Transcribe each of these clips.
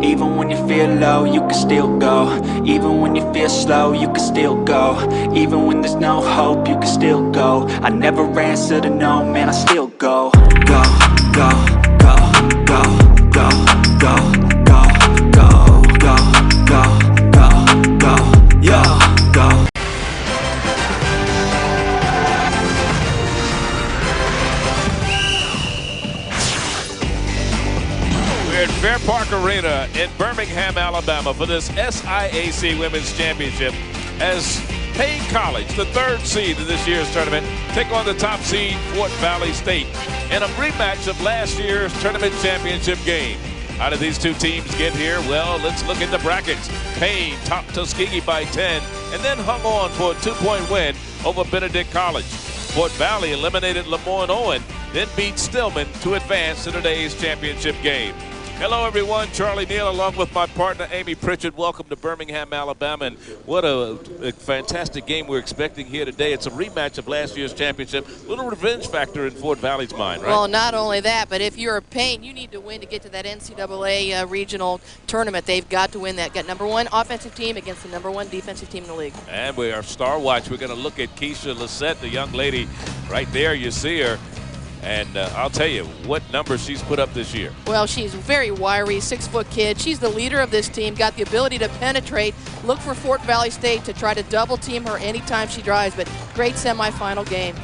Even when you feel low, you can still go. Even when you feel slow, you can still go. Even when there's no hope, you can still go. I never answer to no, man, I still go. Go, go, go, go, go, go, go, go, go, go, go, go, yo, go. We're at Fair Park Arena in Birmingham, Alabama for this SIAC Women's Championship as Paine College, the third seed in this year's tournament, take on the top seed Fort Valley State in a rematch of last year's tournament championship game. How did these two teams get here? Well, let's look at the brackets. Paine topped Tuskegee by 10 and then hung on for a 2-point win over Benedict College. Fort Valley eliminated Lemoyne-Owen, then beat Stillman to advance to today's championship game. Hello, everyone. Charlie Neal along with my partner, Amy Pritchard. Welcome to Birmingham, Alabama. And what a fantastic game we're expecting here today. It's a rematch of last year's championship. A little revenge factor in Fort Valley's mind, right? Well, not only that, but if you're a Paine, you need to win to get to that NCAA regional tournament. They've got to win that. Got #1 offensive team against the #1 defensive team in the league. And we are Star Watch. We're going to look at Keisha Lissette, the young lady right there. You see her. And I'll tell you what numbers she's put up this year. Well, she's very wiry, 6-foot kid. She's the leader of this team, got the ability to penetrate. Look for Fort Valley State to try to double team her anytime she drives, but great semifinal game.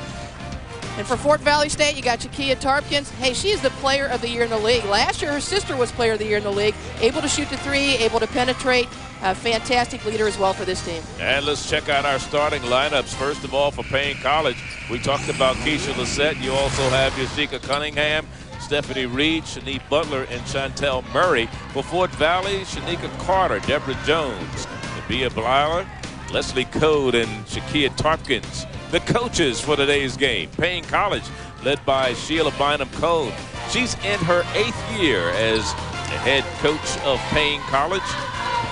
And for Fort Valley State, you got Shakia Tarpkins. Hey, she's the player of the year in the league. Last year, her sister was player of the year in the league. Able to shoot the three, able to penetrate. A fantastic leader as well for this team. And let's check out our starting lineups. First of all, for Paine College, we talked about Keisha Lissette. You also have Yashika Cunningham, Stephanie Reed, Shanique Butler, and Chantel Murray. For Fort Valley, Shanika Carter, Deborah Jones, Nabia Blyler, Leslie Code, and Shakia Tarpkins. The coaches for today's game. Paine College, led by Sheila Bynum-Cone. She's in her 8th year as the head coach of Paine College.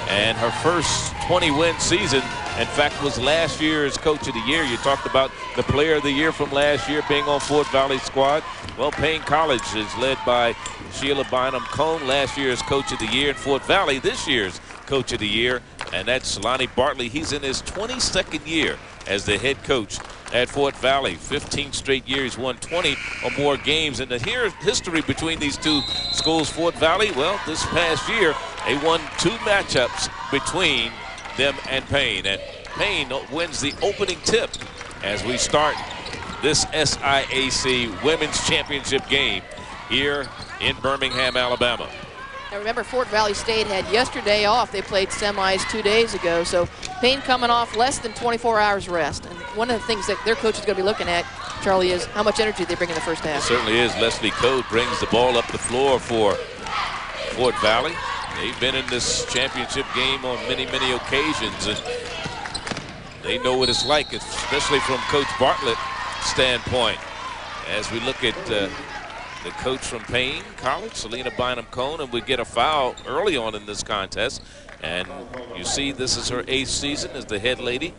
And her first 20-win season, in fact, was last year's Coach of the Year. You talked about the Player of the Year from last year being on Fort Valley squad. Well, Paine College is led by Sheila Bynum-Cone, last year's Coach of the Year, and Fort Valley this year's Coach of the Year, and that's Lonnie Bartley. He's in his 22nd year as the head coach at Fort Valley. 15 straight years, won 20 or more games. And the history between these two schools, Fort Valley, well, this past year, they won 2 matchups between them and Paine. And Paine wins the opening tip as we start this SIAC Women's Championship game here in Birmingham, Alabama. Now remember, Fort Valley State had yesterday off. They played semis 2 days ago. So Paine coming off less than 24 hours rest. And one of the things that their coach is going to be looking at, Charlie, is how much energy they bring in the first half. It certainly is. Leslie Code brings the ball up the floor for Fort Valley. They've been in this championship game on many, many occasions, and they know what it's like, especially from Coach Bartlett's standpoint. As we look at the coach from Paine College, Selena Bynum-Cone, and we get a foul early on in this contest. And you see this is her 8th season as the head lady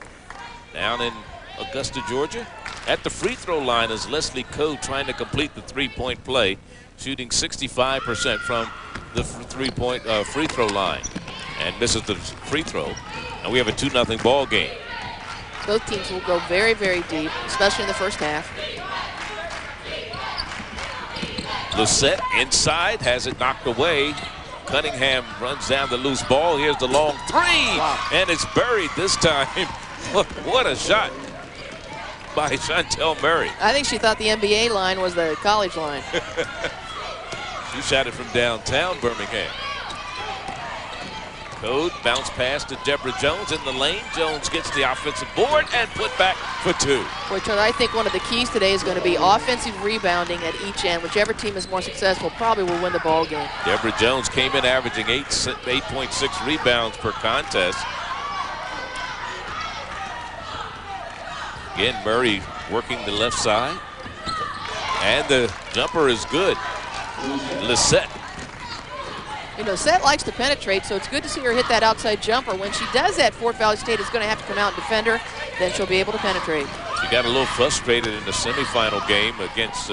down in Augusta, Georgia. At the free throw line is Leslie Code trying to complete the 3-point play, shooting 65% from the three-point free throw line, and misses the free throw. And we have a 2-0 ball game. Both teams will go very, very deep, especially in the first half. Lissette inside, has it knocked away. Cunningham runs down the loose ball. Here's the long 3, wow. And it's buried this time. What a shot by Chantel Murray. I think she thought the NBA line was the college line. She shot it from downtown Birmingham. Code bounce pass to Deborah Jones in the lane. Jones gets the offensive board and put back for 2. Boy, Charlie, I think one of the keys today is going to be offensive rebounding at each end. Whichever team is more successful probably will win the ball game. Deborah Jones came in averaging 8.6 rebounds per contest. Again, Murray working the left side. And the jumper is good. Lissette. You know, Lissette likes to penetrate, so it's good to see her hit that outside jumper. When she does that, Fort Valley State is going to have to come out and defend her. Then she'll be able to penetrate. She got a little frustrated in the semifinal game against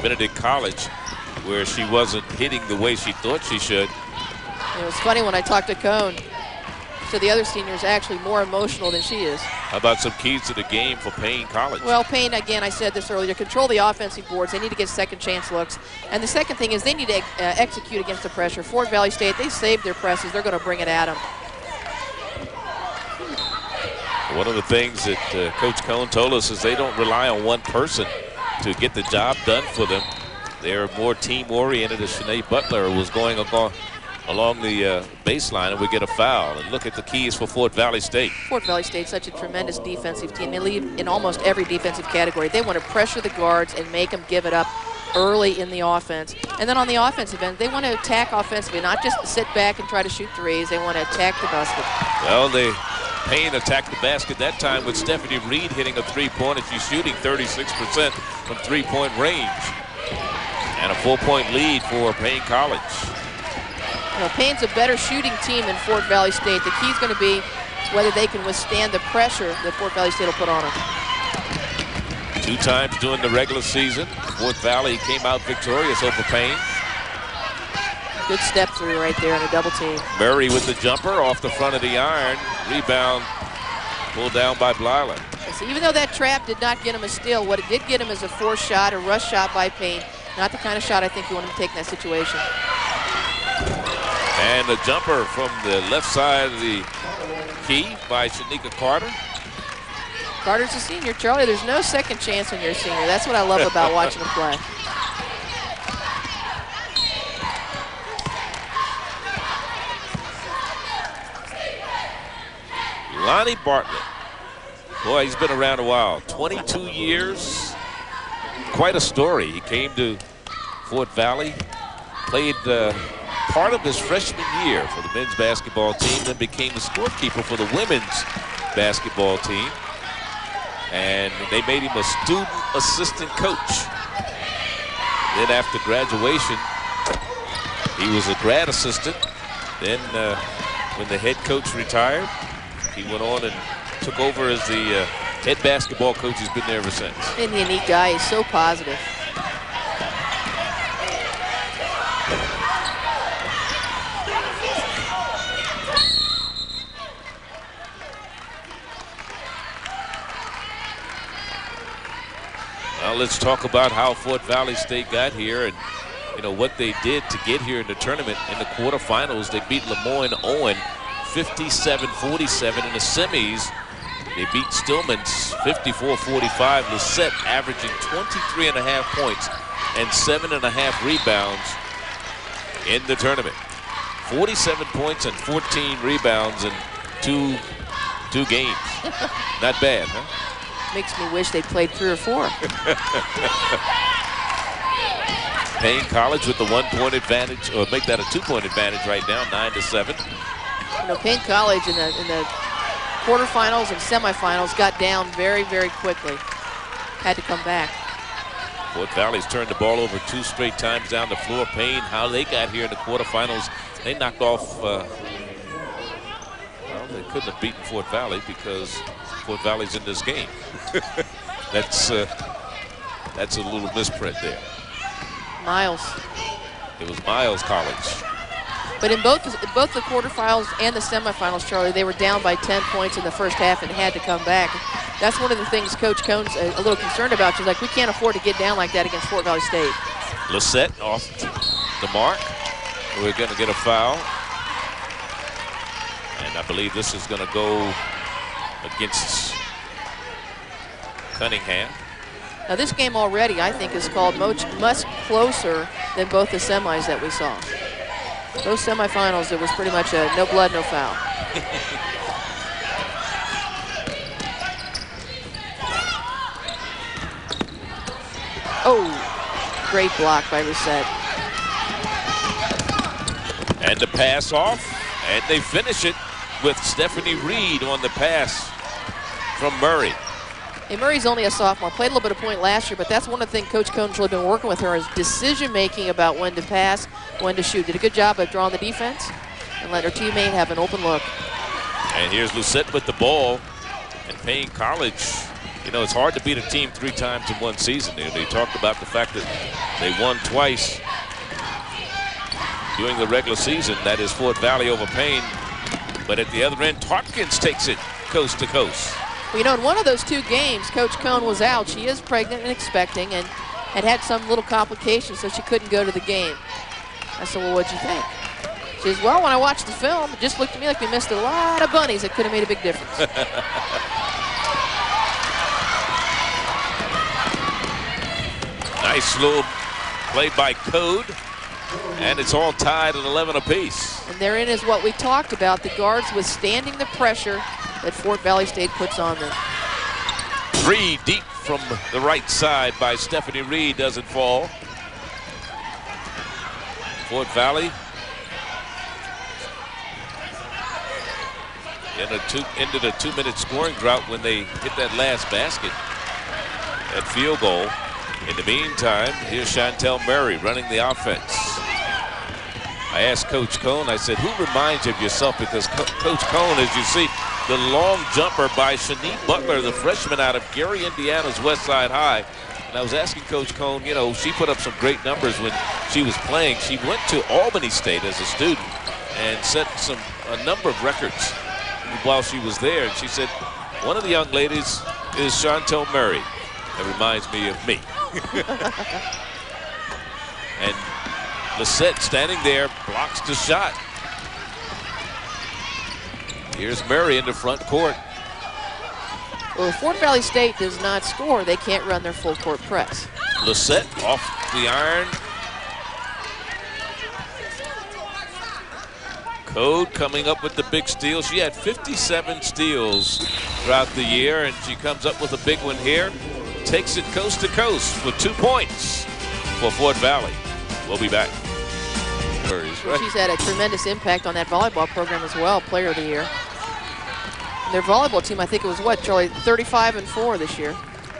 Benedict College, where she wasn't hitting the way she thought she should. It was funny when I talked to Cone. So the other senior is actually more emotional than she is. How about some keys to the game for Paine College? Well, Paine, again, I said this earlier, control the offensive boards. They need to get second chance looks. And the second thing is they need to execute against the pressure. Fort Valley State, they saved their presses. They're going to bring it at them. One of the things that Coach Cone told us is they don't rely on one person to get the job done for them. They're more team-oriented, as Shanae Butler was going along the baseline, and we get a foul. And look at the keys for Fort Valley State. Fort Valley State's such a tremendous defensive team. They lead in almost every defensive category. They want to pressure the guards and make them give it up early in the offense. And then on the offensive end, they want to attack offensively, not just sit back and try to shoot threes. They want to attack the basket. Well, Paine attacked the basket that time with Stephanie Reed hitting a three-pointer. She's shooting 36% from three-point range. And a 4-point lead for Paine College. You know, Paine's a better shooting team than Fort Valley State. The key is going to be whether they can withstand the pressure that Fort Valley State will put on them. 2 times during the regular season, Fort Valley came out victorious over Paine. Good step through right there in a double team. Murray with the jumper off the front of the iron. Rebound pulled down by Blyler. So even though that trap did not get him a steal, what it did get him is a forced shot, a rush shot by Paine. Not the kind of shot I think you want him to take in that situation. And the jumper from the left side of the key by Shanika Carter. Carter's a senior. Charlie, there's no second chance when you're a senior. That's what I love about watching him play. Lonnie Bartlett. Boy, he's been around a while. 22 years. Quite a story. He came to Fort Valley, played part of his freshman year for the men's basketball team, then became the scorekeeper for the women's basketball team. And they made him a student assistant coach. Then after graduation, he was a grad assistant. Then when the head coach retired, he went on and took over as the head basketball coach. He's been there ever since. And a neat guy. He's so positive. Well, let's talk about how Fort Valley State got here and, you know, what they did to get here in the tournament. In the quarterfinals, they beat Lemoyne-Owen 57-47. In the semis, they beat Stillman's 54-45. Lisette averaging 23.5 points and 7.5 rebounds in the tournament. 47 points and 14 rebounds in two games. Not bad, huh? Makes me wish they'd played 3 or 4. Paine College with the 1-point advantage, or make that a 2-point advantage right now, 9-7. You know, Paine College in the quarterfinals and semifinals got down very, very quickly. Had to come back. Fort Valley's turned the ball over 2 straight times down the floor. Paine, how they got here in the quarterfinals, they knocked off, well, they couldn't have beaten Fort Valley because Fort Valley's in this game. That's a little misprint there. Miles. It was Miles College. But in both the quarterfinals and the semifinals, Charlie, they were down by 10 points in the first half and had to come back. That's one of the things Coach Cone's a little concerned about. She's like, we can't afford to get down like that against Fort Valley State. Lisette off the mark. We're going to get a foul. And I believe this is going to go against Cunningham. Now this game already, I think, is called much closer than both the semis that we saw. Those semifinals, it was pretty much a no blood, no foul. Oh, great block by Lisette. And the pass off, and they finish it with Stephanie Reed on the pass from Murray. Hey, Murray's only a sophomore, played a little bit of point last year, but that's one of the things Coach Cone's really been working with her is decision-making about when to pass, when to shoot. Did a good job of drawing the defense and let her teammate have an open look. And here's Lisette with the ball. And Paine College, you know, it's hard to beat a team 3 times in one season. They talked about the fact that they won twice during the regular season. That is Fort Valley over Paine. But at the other end, Tompkins takes it coast to coast. Well, you know, in one of those 2 games, Coach Cohn was out. She is pregnant and expecting and had some little complications, so she couldn't go to the game. I said, well, what'd you think? She says, well, when I watched the film, it just looked to me like we missed a lot of bunnies that could have made a big difference. Nice little play by Code, and it's all tied at 11 apiece. And therein is what we talked about, the guards withstanding the pressure that Fort Valley State puts on them. 3 deep from the right side by Stephanie Reed, doesn't fall. Fort Valley ended a 2-minute scoring drought when they hit that last basket, that field goal. In the meantime, here's Chantel Murray running the offense. I asked Coach Cohn, I said, who reminds you of yourself? Because Coach Cohn, as you see, the long jumper by Shanique Butler, the freshman out of Gary, Indiana's Westside High. And I was asking Coach Cohn, you know, she put up some great numbers when she was playing. She went to Albany State as a student and set a number of records while she was there. And she said, one of the young ladies is Chantel Murray. That reminds me of me. And Lissette standing there, blocks the shot. Here's Murray in the front court. Well, if Fort Valley State does not score, they can't run their full court press. Lissette off the iron. Code coming up with the big steal. She had 57 steals throughout the year, and she comes up with a big one here. Takes it coast to coast with 2 points for Fort Valley. We'll be back. Well, she's had a tremendous impact on that volleyball program as well, Player of the Year. And their volleyball team, I think it was what, Charlie, 35-4 this year.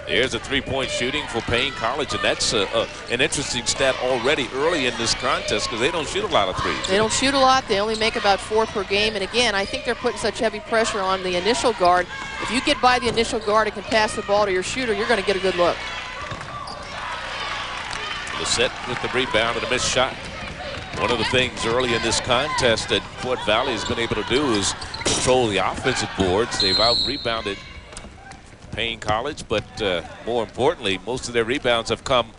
There's a 3-point shooting for Paine College, and that's an interesting stat already early in this contest because they don't shoot a lot of threes. They don't shoot a lot. They only make about 4 per game. And again, I think they're putting such heavy pressure on the initial guard. If you get by the initial guard and can pass the ball to your shooter, you're going to get a good look. Lissette with the rebound and a missed shot. One of the things early in this contest that Fort Valley has been able to do is control the offensive boards. They've out-rebounded Paine College, but more importantly, most of their rebounds have come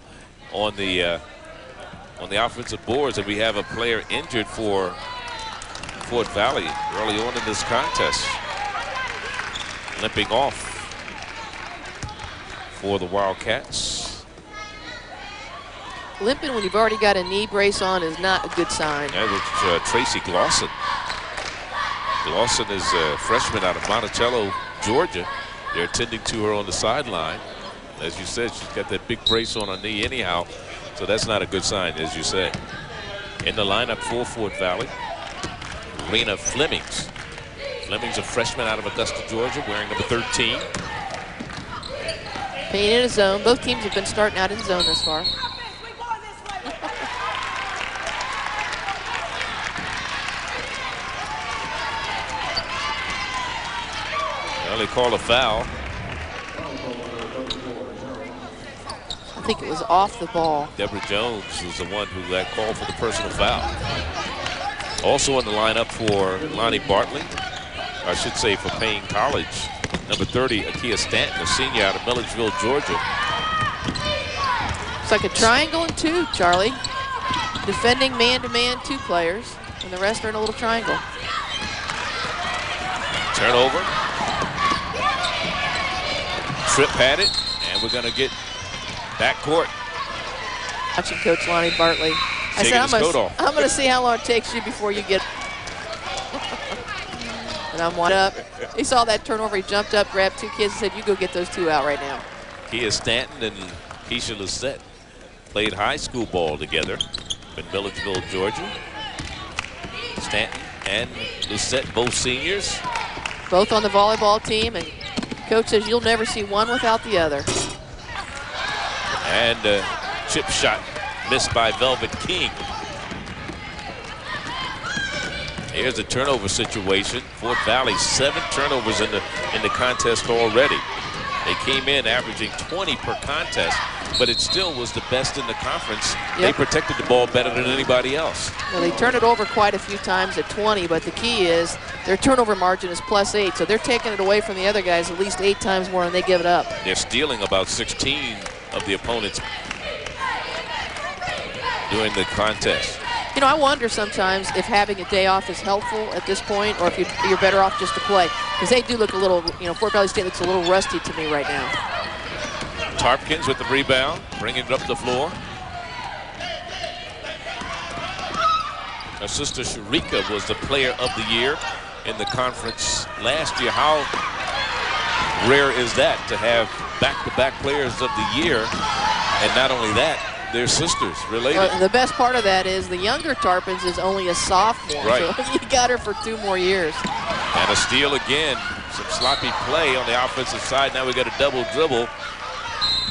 on the offensive boards, and we have a player injured for Fort Valley early on in this contest, limping off for the Wildcats. Limping when you've already got a knee brace on is not a good sign. That was Tracy Glosson. Glosson is a freshman out of Monticello, Georgia. They're attending to her on the sideline. As you said, she's got that big brace on her knee anyhow, so that's not a good sign, as you said. In the lineup for Fort Valley, Rena Flemings. Flemings, a freshman out of Augusta, Georgia, wearing number 13. Paine in a zone. Both teams have been starting out in zone this far. Well, they call a foul. I think it was off the ball. Deborah Jones was the one who got called for the personal foul. Also in the lineup for Lonnie Bartley, I should say for Paine College, number 30, Akia Stanton, a senior out of Milledgeville, Georgia. It's like a triangle and 2, Charlie. Defending man-to-man 2 players, and the rest are in a little triangle. Turnover. Tripp had it, and we're going to get back court. Watching Coach Lonnie Bartley. I said, I'm going to see how long it takes you before you get. And I'm one up. He saw that turnover. He jumped up, grabbed 2 kids, and said, you go get those 2 out right now. Kia Stanton and Keisha Lissette played high school ball together in Milledgeville, Georgia. Stanton and Lissette, both seniors. Both on the volleyball team, and Coach says you'll never see one without the other. And a chip shot missed by Velvet King. Here's a turnover situation. Fort Valley, 7 turnovers in the contest already. They came in averaging 20 per contest. but it still was the best in the conference. Yep. They protected the ball better than anybody else. Well, they turn it over quite a few times at 20, but the key is their turnover margin is +8, so they're taking it away from the other guys at least 8 times more than they give it up. They're stealing about 16 of the opponents during the contest. You know, I wonder sometimes if having a day off is helpful at this point, or if you're better off just to play, because they do look a little, you know, Fort Valley State looks a little rusty to me right now. Tarpkins with the rebound, bringing it up the floor. Her sister Sharika was the player of the year in the conference last year. How rare is that to have back-to-back players of the year, and not only that, they're sisters, related. Well, the best part of that is the younger Tarpkins is only a sophomore, right. So you got her for 2 more years. And a steal again. Some sloppy play on the offensive side. Now we got a double dribble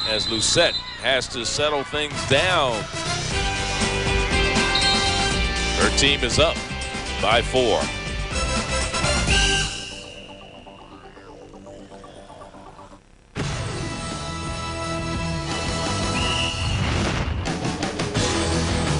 as Lucette has to settle things down. Her team is up by 4.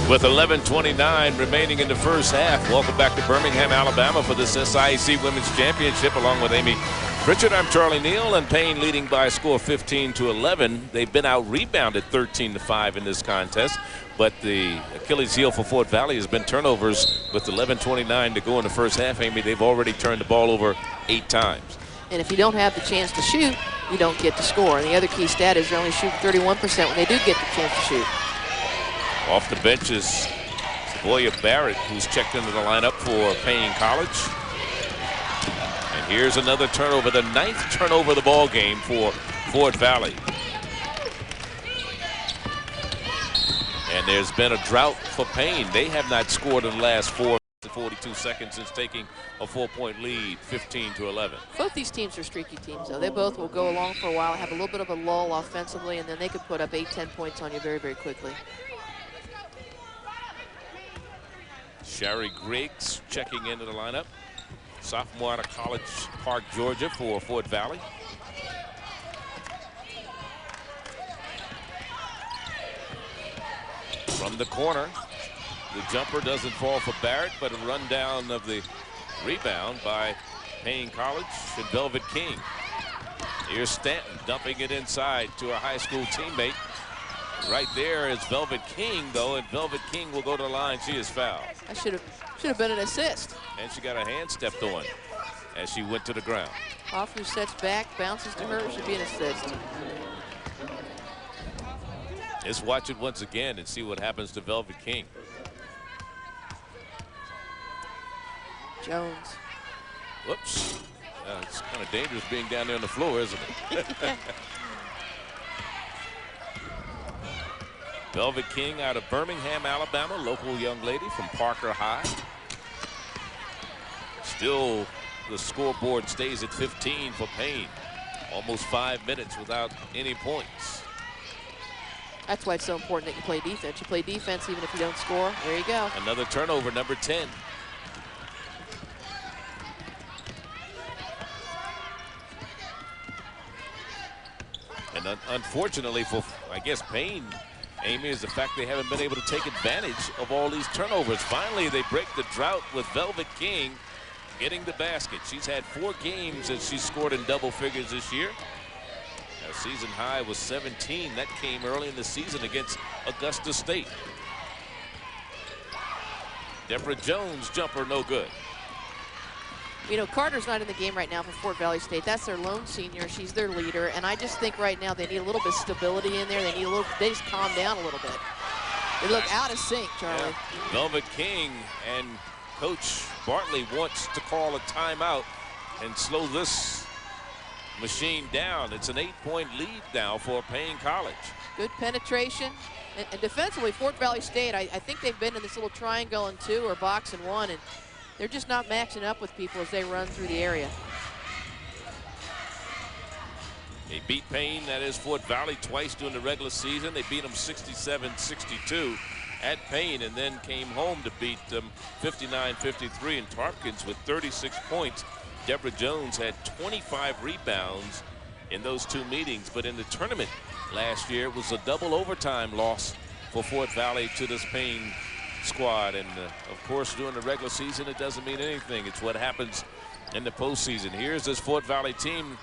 With 11:29 remaining in the first half, welcome back to Birmingham, Alabama for this SIAC Women's Championship. Along with Amy Pritchard, I'm Charlie Neal, and Paine leading by a score of 15-11. They've been out-rebounded 13-5 in this contest, but the Achilles heel for Fort Valley has been turnovers. With 11:29 to go in the first half, Amy, they've already turned the ball over 8 times. And if you don't have the chance to shoot, you don't get to score. And the other key stat is they're only shooting 31% when they do get the chance to shoot. Off the bench is Savoya Barrett, who's checked into the lineup for Paine College. And here's another turnover, the 9th turnover of the ball game for Fort Valley. And there's been a drought for Paine. They have not scored in the last 42 seconds since taking a 4-point lead, 15-11. Both these teams are streaky teams, though. They both will go along for a while, have a little bit of a lull offensively, and then they could put up 8-10 points on you very, very quickly. Shari Griggs checking into the lineup. Sophomore out of College Park, Georgia for Fort Valley. From the corner, the jumper doesn't fall for Barrett, but a rundown of the rebound by Paine College and Velvet King. Here's Stanton dumping it inside to a high school teammate. Right there is Velvet King, though, and Velvet King will go to the line. She is fouled. That should have been an assist. And she got her hand stepped on as she went to the ground. Hoffner sets back, bounces to her. It should be an assist. Let's watch it once again and see what happens to Velvet King. Jones. Whoops. It's kind of dangerous being down there on the floor, isn't it? Velvet King out of Birmingham, Alabama, local young lady from Parker High. Still, the scoreboard stays at 15 for Paine. Almost 5 minutes without any points. That's why it's so important that you play defense. You play defense even if you don't score. There you go. Another turnover, number 10. And unfortunately for, I guess, Paine, Amy, is the fact they haven't been able to take advantage of all these turnovers. Finally, they break the drought with Velvet King getting the basket. She's had 4 games that she's scored in double figures this year. Her season high was 17. That came early in the season against Augusta State. Deborah Jones jumper no good. You know, Carter's not in the game right now for Fort Valley State. That's their lone senior. She's their leader. And I just think right now they need a little bit of stability in there. They need a little, they just calm down a little bit. They look out of sync, Charlie. Yeah. Velvet King and Coach Bartley wants to call a timeout and slow this machine down. It's an 8-point lead now for Paine College. Good penetration. And defensively, Fort Valley State, I think they've been in this little triangle and 2 or box and 1. And they're just not matching up with people as they run through the area. They beat Paine, that is Fort Valley, twice during the regular season. They beat them 67-62 at Paine and then came home to beat them 59-53. And Tarpkins with 36 points. Deborah Jones had 25 rebounds in those 2 meetings. But in the tournament, last year. It was a double overtime loss for Fort Valley to this Paine squad. And of course, during the regular season, it doesn't mean anything. It's what happens in the postseason. Here's this Fort Valley team.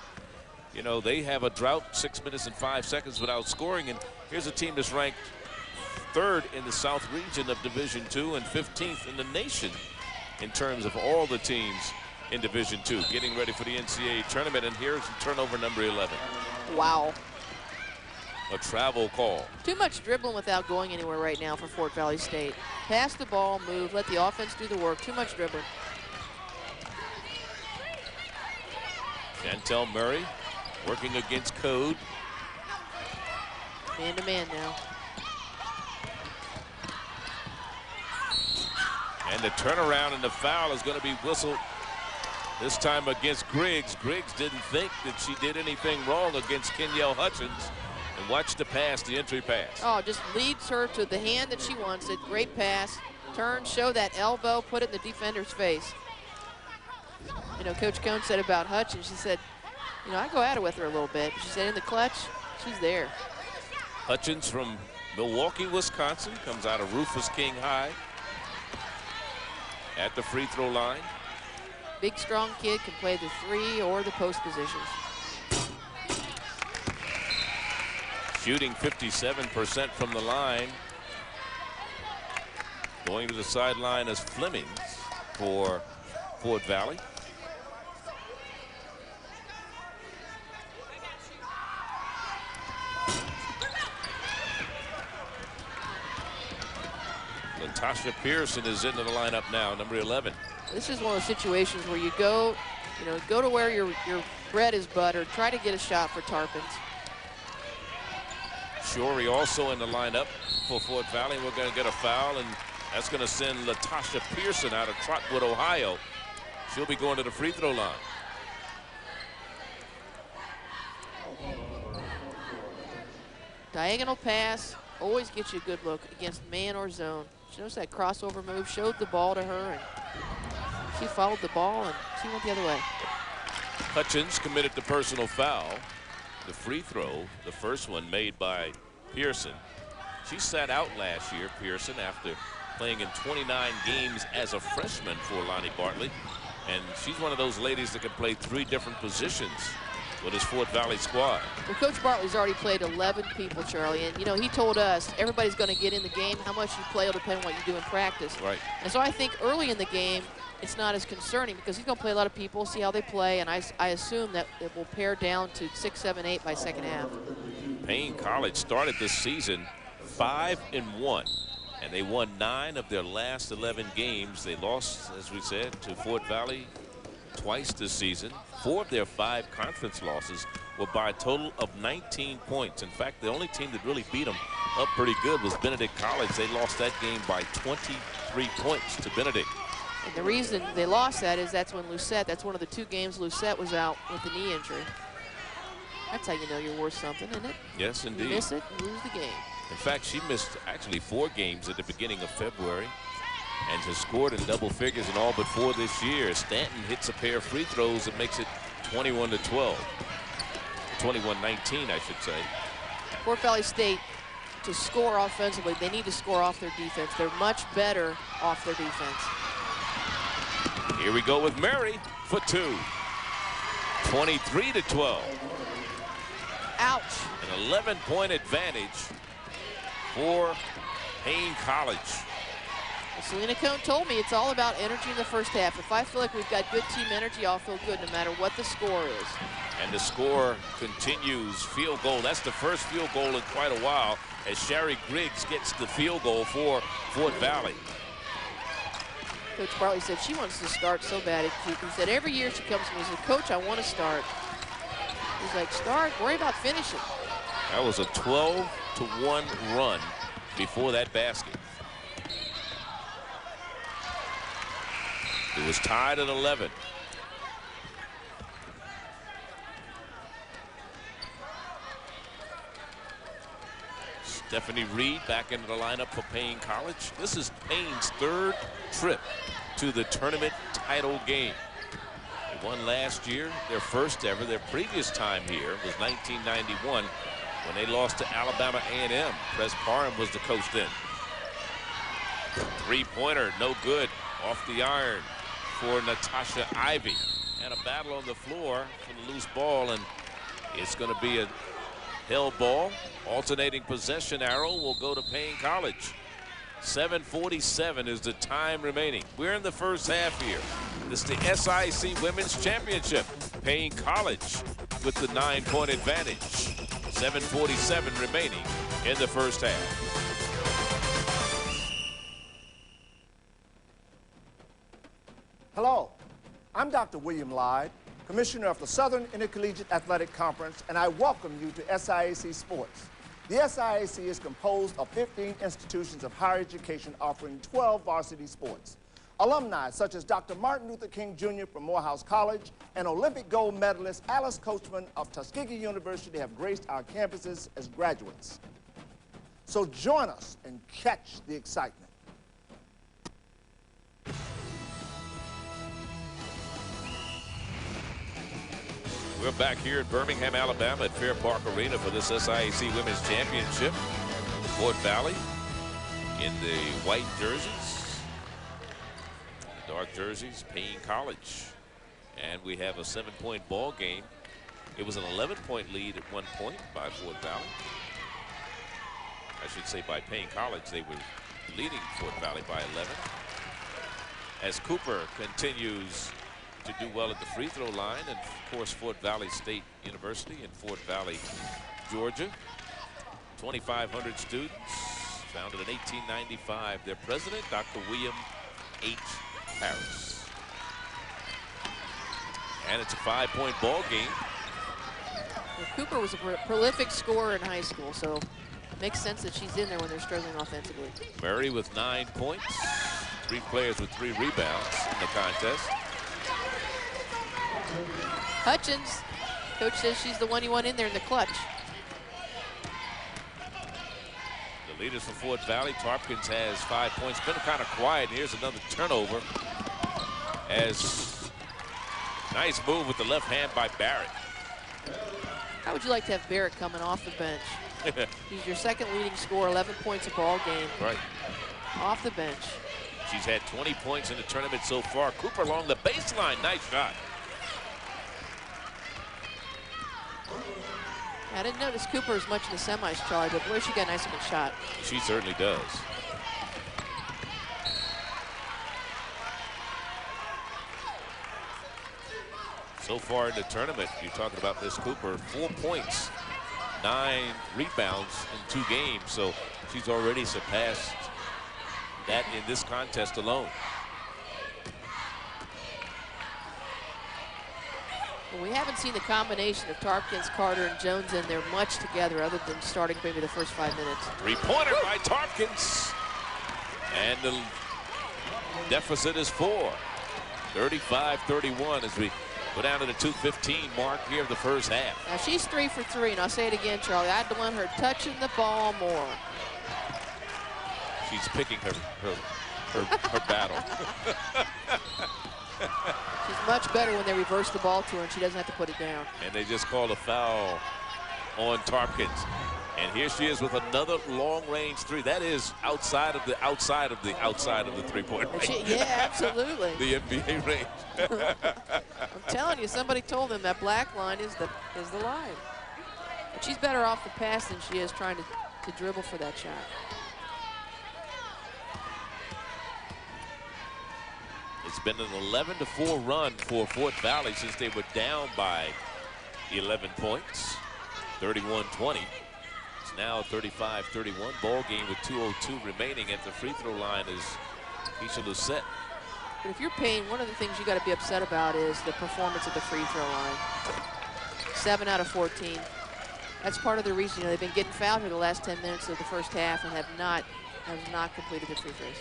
You know, they have a drought, 6 minutes and 5 seconds without scoring. And here's a team that's ranked 3rd in the South region of Division II and 15th in the nation in terms of all the teams in Division II, getting ready for the NCAA tournament. And here's turnover number 11. Wow. A travel call. Too much dribbling without going anywhere right now for Fort Valley State. Pass the ball, move, let the offense do the work. Too much dribbling. Chantel Murray working against code. Man-to-man now. And the turnaround and the foul is going to be whistled this time against Griggs. Griggs didn't think that she did anything wrong against Kenyelle Hutchins. And watch the pass, the entry pass. Oh, just leads her to the hand that she wants it. Great pass. Turn, show that elbow, put it in the defender's face. You know, Coach Cohn said about Hutchins, she said, you know, I go at it with her a little bit. She said in the clutch, she's there. Hutchins from Milwaukee, Wisconsin, comes out of Rufus King High at the free throw line. Big, strong kid, can play the 3 or the post positions. Shooting 57% from the line. Going to the sideline as Flemings for Fort Valley. Latasha Pearson is into the lineup now, number 11. This is one of those situations where you go, you know, go to where your bread is buttered. Try to get a shot for Tarpons. Shorey also in the lineup for Fort Valley. We're going to get a foul, and that's going to send Latasha Pearson out of Trotwood, Ohio. She'll be going to the free throw line. Diagonal pass always gets you a good look against man or zone. She knows that crossover move, showed the ball to her, and she followed the ball, and she went the other way. Hutchins committed the personal foul. The free throw, the first one made by Pearson. She sat out last year, Pearson, after playing in 29 games as a freshman for Lonnie Bartley. And she's one of those ladies that can play 3 different positions with his Fort Valley squad. Well, Coach Bartley's already played 11 people, Charlie, and you know, he told us everybody's going to get in the game. How much you play will depend on what you do in practice. Right. And so I think early in the game, it's not as concerning because he's going to play a lot of people, see how they play, and I assume that it will pare down to 6, 7, 8 by second half. Paine College started this season 5-1, and they won 9 of their last 11 games. They lost, as we said, to Fort Valley twice this season. 4 of their 5 conference losses were by a total of 19 points. In fact, the only team that really beat them up pretty good was Benedict College. They lost that game by 23 points to Benedict. And the reason they lost that is that's when Lucette, that's one of the 2 games Lucette was out with the knee injury. That's how you know you're worth something, isn't it? Yes, indeed. You miss it, you lose the game. In fact, she missed actually 4 games at the beginning of February and has scored in double figures in all but 4 this year. Stanton hits a pair of free throws that makes it 21-12. 21-19, I should say. Fort Valley State, to score offensively, they need to score off their defense. They're much better off their defense. Here we go with Murray for 2. 23-12. Ouch. An 11-point advantage for Paine College. Well, Selena Cohn told me it's all about energy in the first half. If I feel like we've got good team energy, I'll feel good no matter what the score is. And the score continues. Field goal. That's the first field goal in quite a while as Shari Griggs gets the field goal for Fort Valley. Coach Bartley said she wants to start so bad. He said every year she comes to me and says, Coach, I want to start. He's like, start, worry about finishing. That was a 12-1 run before that basket. It was tied at 11. Stephanie Reed back into the lineup for Paine College. This is Paine's 3rd trip to the tournament title game. They won last year, their first ever. Their previous time here was 1991 when they lost to Alabama A&M. Press Parham was the coach then. Three-pointer, no good, off the iron for Natasha Ivy. And a battle on the floor for the loose ball, and it's going to be a held ball. Alternating possession arrow will go to Paine College. 7:47 is the time remaining. We're in the first half here. This is the SIAC Women's Championship. Paine College with the 9-point advantage. 7:47 remaining in the first half. Hello, I'm Dr. William Lyde, Commissioner of the Southern Intercollegiate Athletic Conference, and I welcome you to SIAC Sports. The SIAC is composed of 15 institutions of higher education offering 12 varsity sports. Alumni such as Dr. Martin Luther King Jr. from Morehouse College and Olympic gold medalist Alice Coachman of Tuskegee University have graced our campuses as graduates. So join us and catch the excitement. We're back here at Birmingham, Alabama at Fair Park Arena for this SIAC Women's Championship. Fort Valley in the white jerseys, dark jerseys, Paine College. And we have a 7-point ball game. It was an 11-point lead at one point by Fort Valley. I should say by Paine College. They were leading Fort Valley by 11. As Cooper continues to do well at the free throw line, and of course Fort Valley State University in Fort Valley, Georgia. 2,500 students, founded in 1895. Their president, Dr. William H. Harris. And it's a 5-point ball game. Well, Cooper was a prolific scorer in high school, so it makes sense that she's in there when they're struggling offensively. Murray with 9 points. 3 players with 3 rebounds in the contest. Hutchins, coach says she's the one you want in there in the clutch. The leaders for Fort Valley, Tarpkins has 5 points. Been kind of quiet. Here's another turnover. As nice move with the left hand by Barrett. How would you like to have Barrett coming off the bench? He's your second leading scorer, 11 points a ball game. Right. Off the bench. She's had 20 points in the tournament so far. Cooper along the baseline, nice shot. I didn't notice Cooper as much in the semis, Charlie, but boy, she got a nice looking shot. She certainly does. So far in the tournament, you're talking about Miss Cooper, 4 points, 9 rebounds in 2 games. So she's already surpassed that in this contest alone. Well, we haven't seen the combination of Tarpkins, Carter, and Jones in there much together other than starting maybe the first 5 minutes. 3-pointer by Tarpkins. And the deficit is 4. 35-31 as we go down to the 2:15 mark here of the first half. Now she's 3 for 3, and I'll say it again, Charlie. I'd want her touching the ball more. She's picking her battle. She's much better when they reverse the ball to her and she doesn't have to put it down. And they just called a foul on Tarpkins. And here she is with another long-range 3. That is outside of the 3-point range. Yeah, absolutely. The NBA range. I'm telling you, somebody told them that black line is the line. But she's better off the pass than she is trying to dribble for that shot. It's been an 11-4 run for Fort Valley since they were down by 11 points. 31-20. It's now 35-31 ball game with 2:02 remaining at the free throw line is Keisha Lucette. But if you're Paine, one of the things you got to be upset about is the performance at the free throw line. 7 out of 14. That's part of the reason, you know, they've been getting fouled here the last 10 minutes of the first half and have not completed the free throws.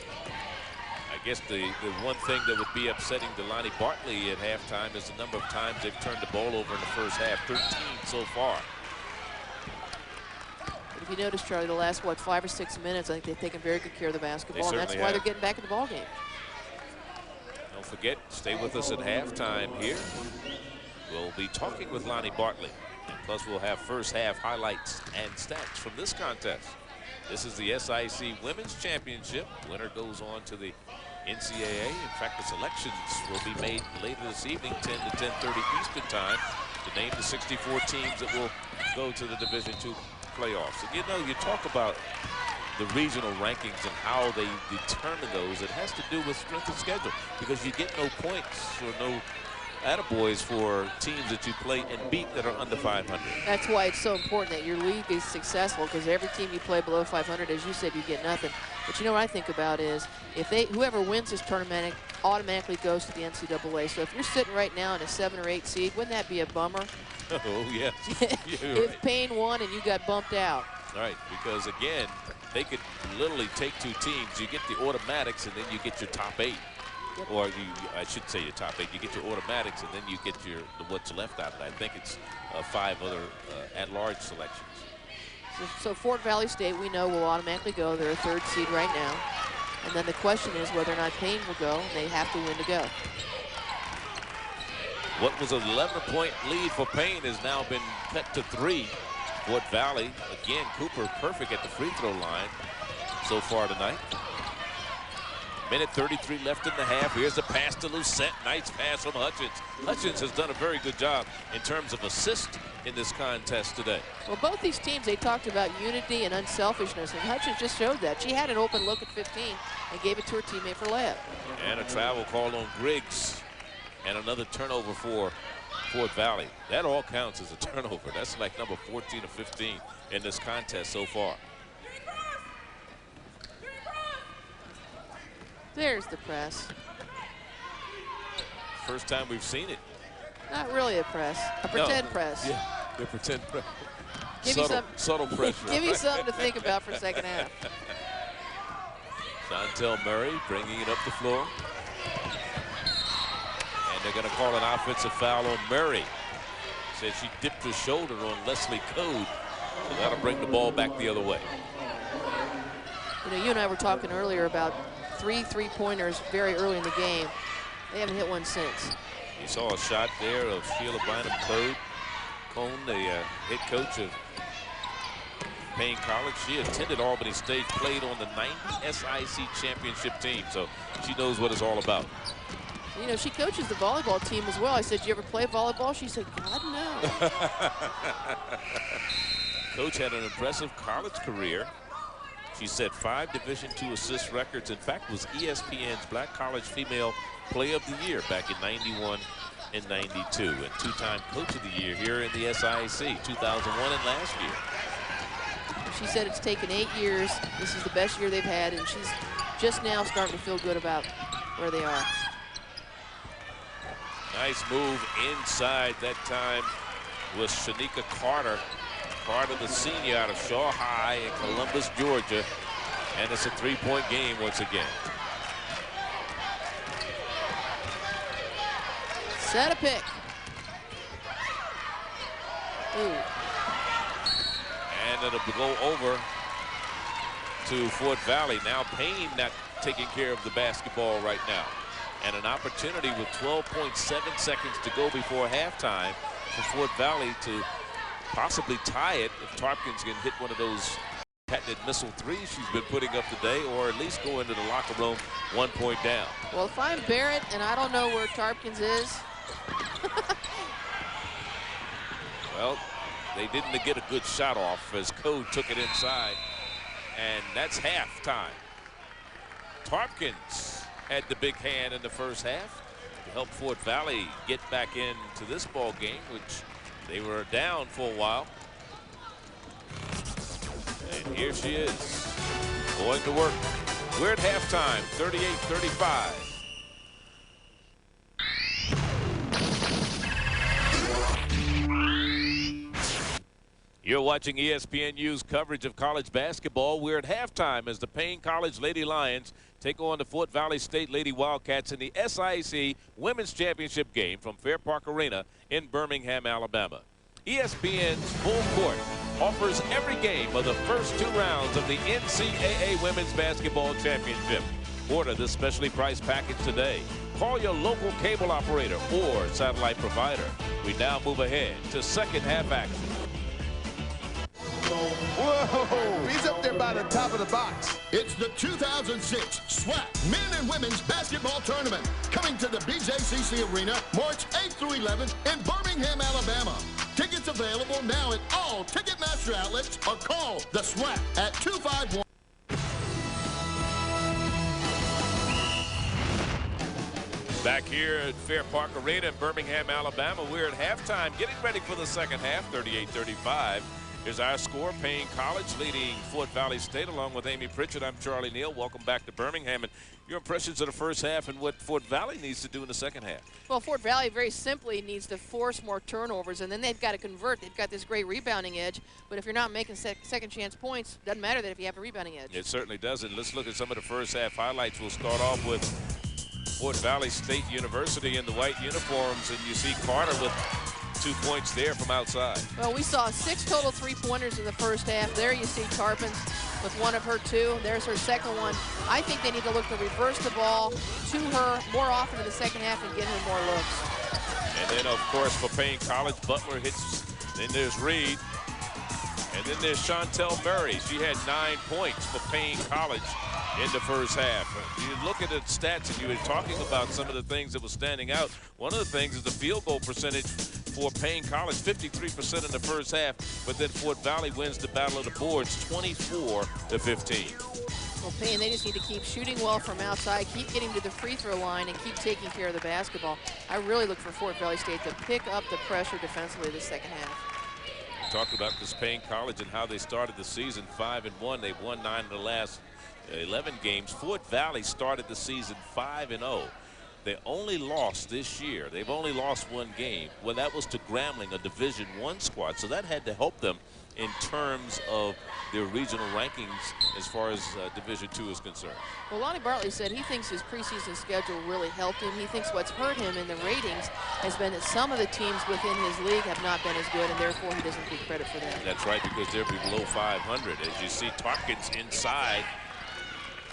I guess the one thing that would be upsetting Delaney Bartley at halftime is the number of times they've turned the ball over in the first half. 13 so far. But if you notice, Charlie, the last, what, 5 or 6 minutes, I think they've taken very good care of the basketball, and that's why they're getting back in the ball game. Don't forget, stay with us at halftime here. We'll be talking with Lonnie Bartley. And plus, we'll have first half highlights and stats from this contest. This is the SIAC Women's Championship. Winner goes on to the NCAA. In fact, the selections will be made later this evening, 10 to 10:30 Eastern time, to name the 64 teams that will go to the Division II playoffs. And you know, you talk about the regional rankings and how they determine those. It has to do with strength of schedule, because you get no points or no attaboys for teams that you play and beat that are under 500. That's why it's so important that your league is successful, because every team you play below 500, as you said, you get nothing. But you know what I think about is, if whoever wins this tournament automatically goes to the NCAA. So if you're sitting right now in a 7 or 8 seed, wouldn't that be a bummer? Oh, yes. If Paine won and you got bumped out. Right, because again, they could literally take 2 teams. You get the automatics, and then you get your top 8. Yep. Or I should say your top 8. You get your automatics, and then you get what's left out of that. I think it's 5 other at-large selections. So Fort Valley State, we know, will automatically go. They're a 3rd seed right now. And then the question is whether or not Paine will go, and they have to win to go. What was an 11-point lead for Paine has now been cut to 3. Fort Valley, again, Cooper perfect at the free throw line so far tonight. Minute 33 left in the half. Here's the pass to Lucette. Nice pass from Hutchins. Hutchins has done a very good job in terms of assist in this contest today. Well, both these teams, they talked about unity and unselfishness, and Hutchins just showed that. She had an open look at 15 and gave it to her teammate for layup. And a travel call on Griggs, and another turnover for Fort Valley. That all counts as a turnover. That's like number 14 or 15 in this contest so far. There's the press. First time we've seen it. Not really a press, a pretend press. Yeah, the pretend press. Subtle pressure. Give you something to think about for second half. Chantel Murray bringing it up the floor. And they're going to call an offensive foul on Murray. Said she dipped her shoulder on Leslie Code. So that'll bring the ball back the other way. You know, you and I were talking earlier about 3 3-pointers very early in the game. They haven't hit one since. You saw a shot there of Sheila Bynum Cone, the head coach of Paine College. She attended Albany State, played on the 90 SIAC championship team, so she knows what it's all about. You know, she coaches the volleyball team as well. I said, "Do you ever play volleyball?" She said, "God, no." Coach had an impressive college career. She set 5 Division II assist records. In fact, was ESPN's Black College Female Player of the Year back in '91 and '92, and 2-time Coach of the Year here in the SIAC, 2001 and last year. She said it's taken 8 years. This is the best year they've had, and she's just now starting to feel good about where they are. Nice move inside that time was Shanika Carter. Carter, the senior out of Shaw High in Columbus, Georgia. And it's a 3-point game once again. Set a pick. Ooh. And it'll go over to Fort Valley. Now Paine not taking care of the basketball right now. And an opportunity with 12.7 seconds to go before halftime for Fort Valley to possibly tie it if Tarpkins can hit one of those patented missile threes she's been putting up today, or at least go into the locker room 1 point down. Well, if I'm Barrett and I don't know where Tarpkins is. Well, they didn't get a good shot off as Code took it inside, and that's halftime. Tarpkins had the big hand in the first half to help Fort Valley get back into this ball game, which they were down for a while. And here she is, going to work. We're at halftime, 38-35. You're watching ESPNU's coverage of college basketball. We're at halftime as the Paine College Lady Lions take on the Fort Valley State Lady Wildcats in the SIAC Women's Championship game from Fair Park Arena in Birmingham, Alabama. ESPN's Full Court offers every game of the first 2 rounds of the NCAA Women's Basketball Championship. Order this specially priced package today. Call your local cable operator or satellite provider. We now move ahead to second half action. Whoa! He's up there by the top of the box. It's the 2006 SWAC Men and Women's Basketball Tournament coming to the BJCC Arena March 8th through 11th in Birmingham, Alabama. Tickets available now at all Ticketmaster outlets or call the SWAC at 251. Back here at Fair Park Arena in Birmingham, Alabama, we're at halftime getting ready for the second half, 38-35. Here's our score. Paine College leading Fort Valley State along with Amy Pritchett. I'm Charlie Neal. Welcome back to Birmingham. And your impressions of the first half and what Fort Valley needs to do in the second half. Well, Fort Valley very simply needs to force more turnovers, and then they've got to convert. They've got this great rebounding edge, but if you're not making second chance points, doesn't matter that if you have a rebounding edge. It certainly doesn't. Let's look at some of the first half highlights. We'll start off with Fort Valley State University in the white uniforms, and you see Carter with 2 points there from outside. Well, we saw 6 total three-pointers in the first half. There you see Tarpon with one of her 2. There's her second one. I think they need to look to reverse the ball to her more often in the second half and get her more looks. And then, of course, for Paine College, Butler hits. Then there's Reed. And then there's Chantel Murray. She had 9 points for Paine College in the first half. You look at the stats and you were talking about some of the things that were standing out. One of the things is the field goal percentage for Paine College, 53% in the first half, but then Fort Valley wins the battle of the boards 24-15. Well, Paine, they just need to keep shooting well from outside, keep getting to the free throw line, and keep taking care of the basketball. I really look for Fort Valley State to pick up the pressure defensively the second half. We talked about this Paine College and how they started the season 5-1. They've won 9 of the last 11 games. Fort Valley started the season 5-0. They only lost this year. They've only lost 1 game. Well, that was to Grambling, a Division I squad. So that had to help them in terms of their regional rankings as far as Division II is concerned. Well, Lonnie Bartley said he thinks his preseason schedule really helped him. He thinks what's hurt him in the ratings has been that some of the teams within his league have not been as good, and therefore he doesn't get credit for that. That's right, because they're below 500. As you see, Tompkins inside.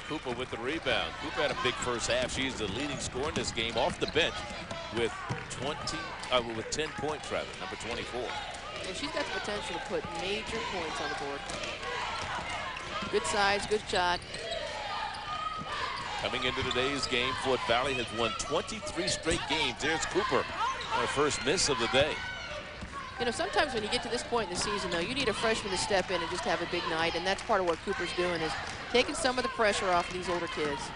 Cooper with the rebound. Cooper had a big first half. She's the leading scorer in this game off the bench with 10 points rather, number 24. Well, she's got the potential to put major points on the board. Good size, good shot. Coming into today's game, Fort Valley has won 23 straight games. There's Cooper, her first miss of the day. You know, sometimes when you get to this point in the season, though, you need a freshman to step in and just have a big night, and that's part of what Cooper's doing, is taking some of the pressure off of these older kids.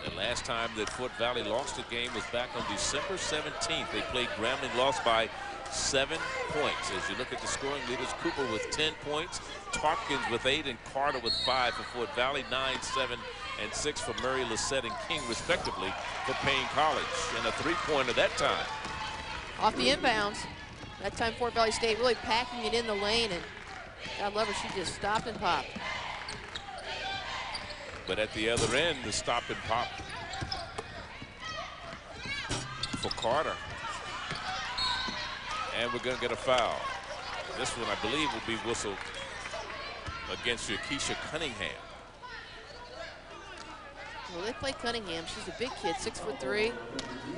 The last time that Fort Valley lost a game was back on December 17th. They played Grambling, lost by 7 points. As you look at the scoring leaders, Cooper with 10 points, Tompkins with 8, and Carter with 5 for Fort Valley, 9, 7, and 6 for Murray, Lissette, and King, respectively, for Paine College. And a 3-pointer that time. Off the inbounds. That time Fort Valley State really packing it in the lane, and God love her, she just stopped and popped. But at the other end, the stop and pop for Carter. And we're going to get a foul. This one, I believe, will be whistled against Keisha Cunningham. Well, they play Cunningham. She's a big kid, 6'3".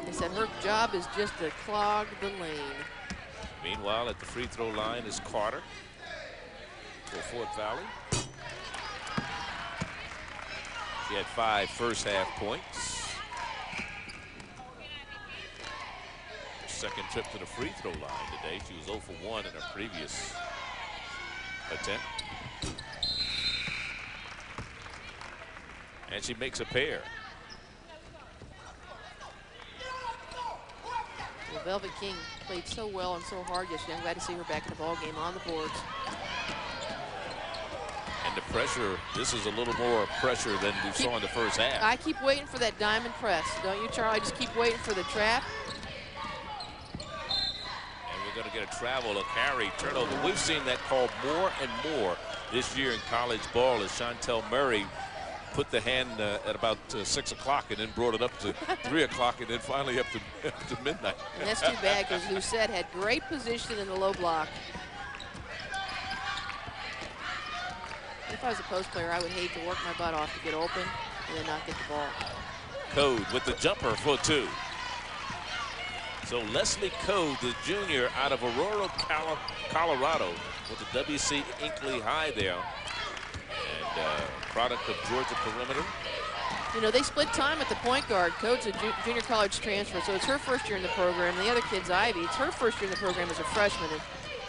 They said her job is just to clog the lane. Meanwhile, at the free throw line is Carter for Fort Valley. She had 5 first half points. Her second trip to the free throw line today. She was 0 for 1 in her previous attempt. And she makes a pair. Well, Velvet King played so well and so hard yesterday. I'm glad to see her back in the ball game on the boards. And the pressure, this is a little more pressure than we saw in the first half. I keep waiting for that diamond press. Don't you, Charlie? I just keep waiting for the trap. And we're going to get a travel, a carry, turnover. We've seen that called more and more this year in college ball as Chantel Murray put the hand at about 6 o'clock and then brought it up to 3 o'clock and then finally up to midnight. And that's too bad because Lucette had great position in the low block. If I was a post player, I would hate to work my butt off to get open and then not get the ball. Code with the jumper for 2. So Leslie Code, the junior out of Aurora, Colorado, with the WC Inkley High there, and product of Georgia perimeter. You know, they split time at the point guard. Code's a junior college transfer, so it's her first year in the program. The other kid's Ivy. It's her first year in the program as a freshman. And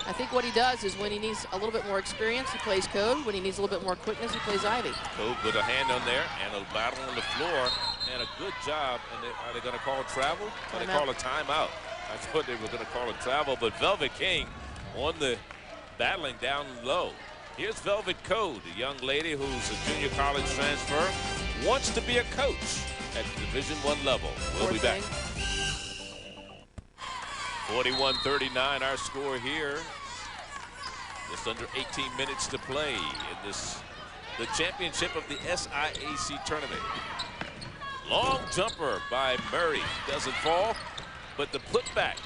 I think what he does is when he needs a little bit more experience, he plays Code. When he needs a little bit more quickness, he plays Ivy. Code with a hand on there and a battle on the floor and a good job. And are they going to call a travel? Or they call a timeout? I thought they were going to call a travel, but Velvet King on the battling down low. Here's Velvet Code, a young lady who's a junior college transfer, wants to be a coach at the Division I level. We'll be back. 41-39 our score here. Just under 18 minutes to play in the championship of the SIAC tournament. Long jumper by Murray. Doesn't fall, but the putback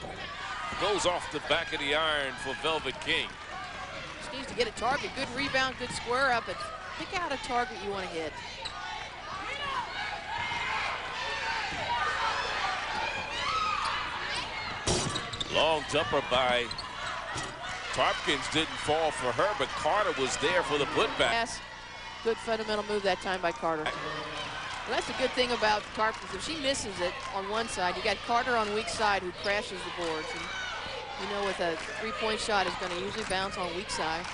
goes off the back of the iron for Velvet King. Just needs to get a target. Good rebound, good square up, but pick out a target you want to hit. Long jumper by Tarpkins didn't fall for her, but Carter was there for the putback. Yes, good fundamental move that time by Carter. Well, that's the good thing about Tarpkins. If she misses it on one side, you got Carter on weak side who crashes the boards. And you know, with a three-point shot, it's going to usually bounce on weak side.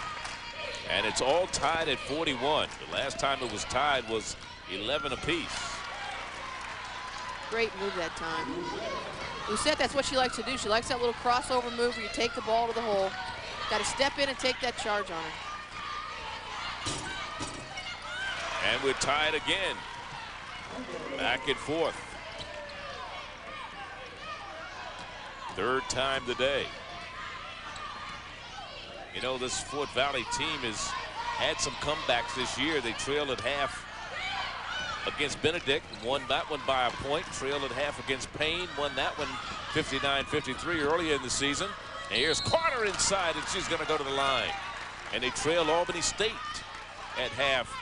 And it's all tied at 41. The last time it was tied was 11 apiece. Great move that time. Lucette, that's what she likes to do. She likes that little crossover move where you take the ball to the hole. Got to step in and take that charge on her. And we're tied again. Back and forth. Third time today. You know, this Fort Valley team has had some comebacks this year. They trailed at half against Benedict, won that one by a point, trailed at half against Paine, won that one 59-53 earlier in the season. And here's Carter inside, and she's going to go to the line. And they trailed Albany State at half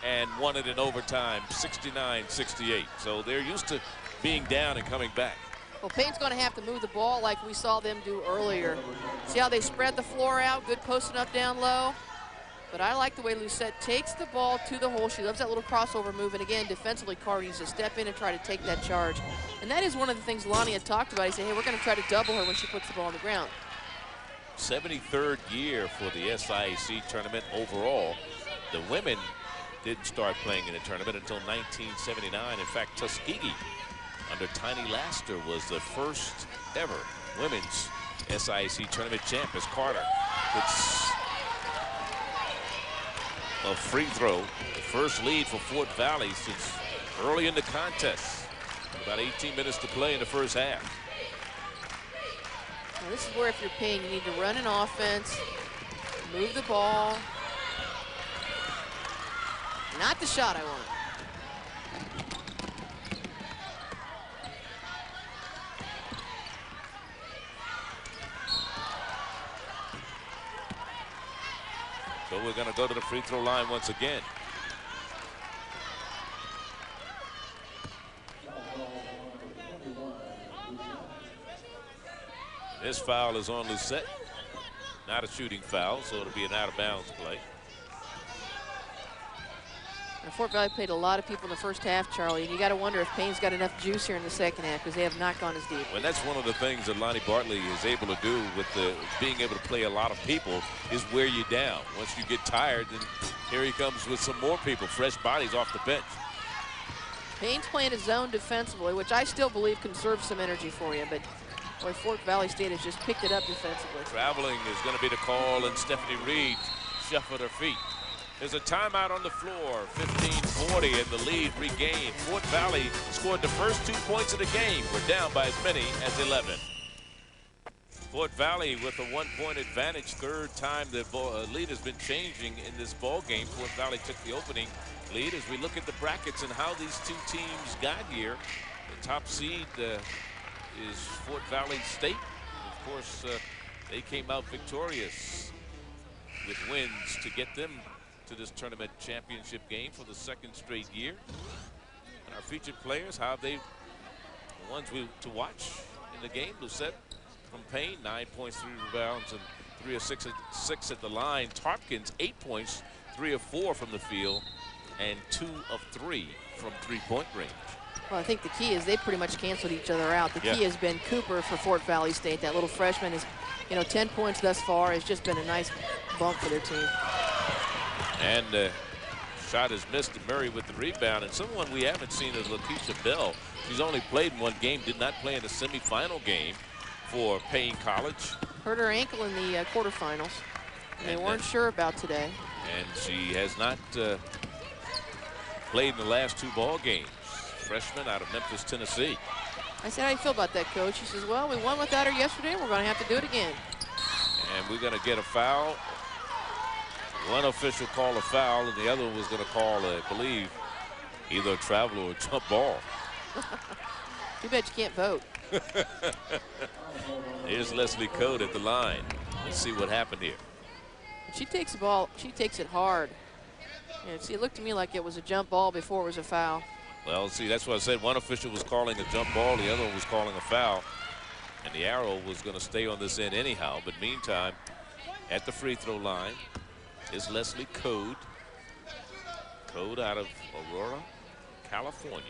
and won it in overtime, 69-68. So they're used to being down and coming back. Well, Paine's going to have to move the ball like we saw them do earlier. See how they spread the floor out, good posting up down low. But I like the way Lucette takes the ball to the hole. She loves that little crossover move. And again, defensively, Carter needs to step in and try to take that charge. And that is one of the things Lonnie had talked about. He said, hey, we're going to try to double her when she puts the ball on the ground. 73rd year for the SIAC tournament overall. The women didn't start playing in the tournament until 1979. In fact, Tuskegee under Tiny Laster was the first ever women's SIAC tournament champ as Carter puts a free throw, the first lead for Fort Valley since early in the contest. About 18 minutes to play in the first half. Now this is where if you're Paine, you need to run an offense, move the ball. Not the shot I want. So we're going to go to the free throw line once again. This foul is on Lucette. Not a shooting foul, so it'll be an out-of-bounds play. And Fort Valley played a lot of people in the first half, Charlie, and you got to wonder if Paine's got enough juice here in the second half because they have not gone as deep. Well, that's one of the things that Lonnie Bartley is able to do with the being able to play a lot of people is wear you down. Once you get tired, then here he comes with some more people, fresh bodies off the bench. Paine's playing his zone defensively, which I still believe conserves some energy for you, but boy, Fort Valley State has just picked it up defensively. Traveling is going to be the call, and Stephanie Reed shuffled her feet. There's a timeout on the floor, 15-40, and the lead regained. Fort Valley scored the first 2 points of the game. We're down by as many as 11. Fort Valley with a 1-point advantage. Third time the lead has been changing in this ball game. Fort Valley took the opening lead. As we look at the brackets and how these two teams got here, the top seed is Fort Valley State. Of course, they came out victorious with wins to get them to this tournament championship game for the second straight year. Our featured players, how have they, the ones to watch in the game. Lucette from Paine, 9 points, 3 rebounds, and 3 of 6 at the line. Tarpkins, 8 points, 3 of 4 from the field, and 2 of 3 from three-point range. Well, I think the key is they pretty much canceled each other out. The key has been Cooper for Fort Valley State. That little freshman is, 10 points thus far has just been a nice bump for their team. And shot is missed to Murray with the rebound. And someone we haven't seen is Lakeisha Bell. She's only played in one game, did not play in the semifinal game for Paine College. Hurt her ankle in the quarterfinals. And they weren't sure about today. And she has not played in the last 2 ball games. Freshman out of Memphis, Tennessee. I said, how do you feel about that, Coach? He says, well, we won without her yesterday. We're going to have to do it again. And we're going to get a foul. One official called a foul, and the other one was going to call, I believe, either a travel or a jump ball. Too bad you can't vote. Here's Leslie Code at the line. Let's see what happened here. She takes the ball. She takes it hard. And see, it looked to me like it was a jump ball before it was a foul. Well, see, that's what I said. One official was calling a jump ball. The other one was calling a foul. And the arrow was going to stay on this end anyhow. But meantime, at the free throw line is Leslie Code. Code out of Aurora, California.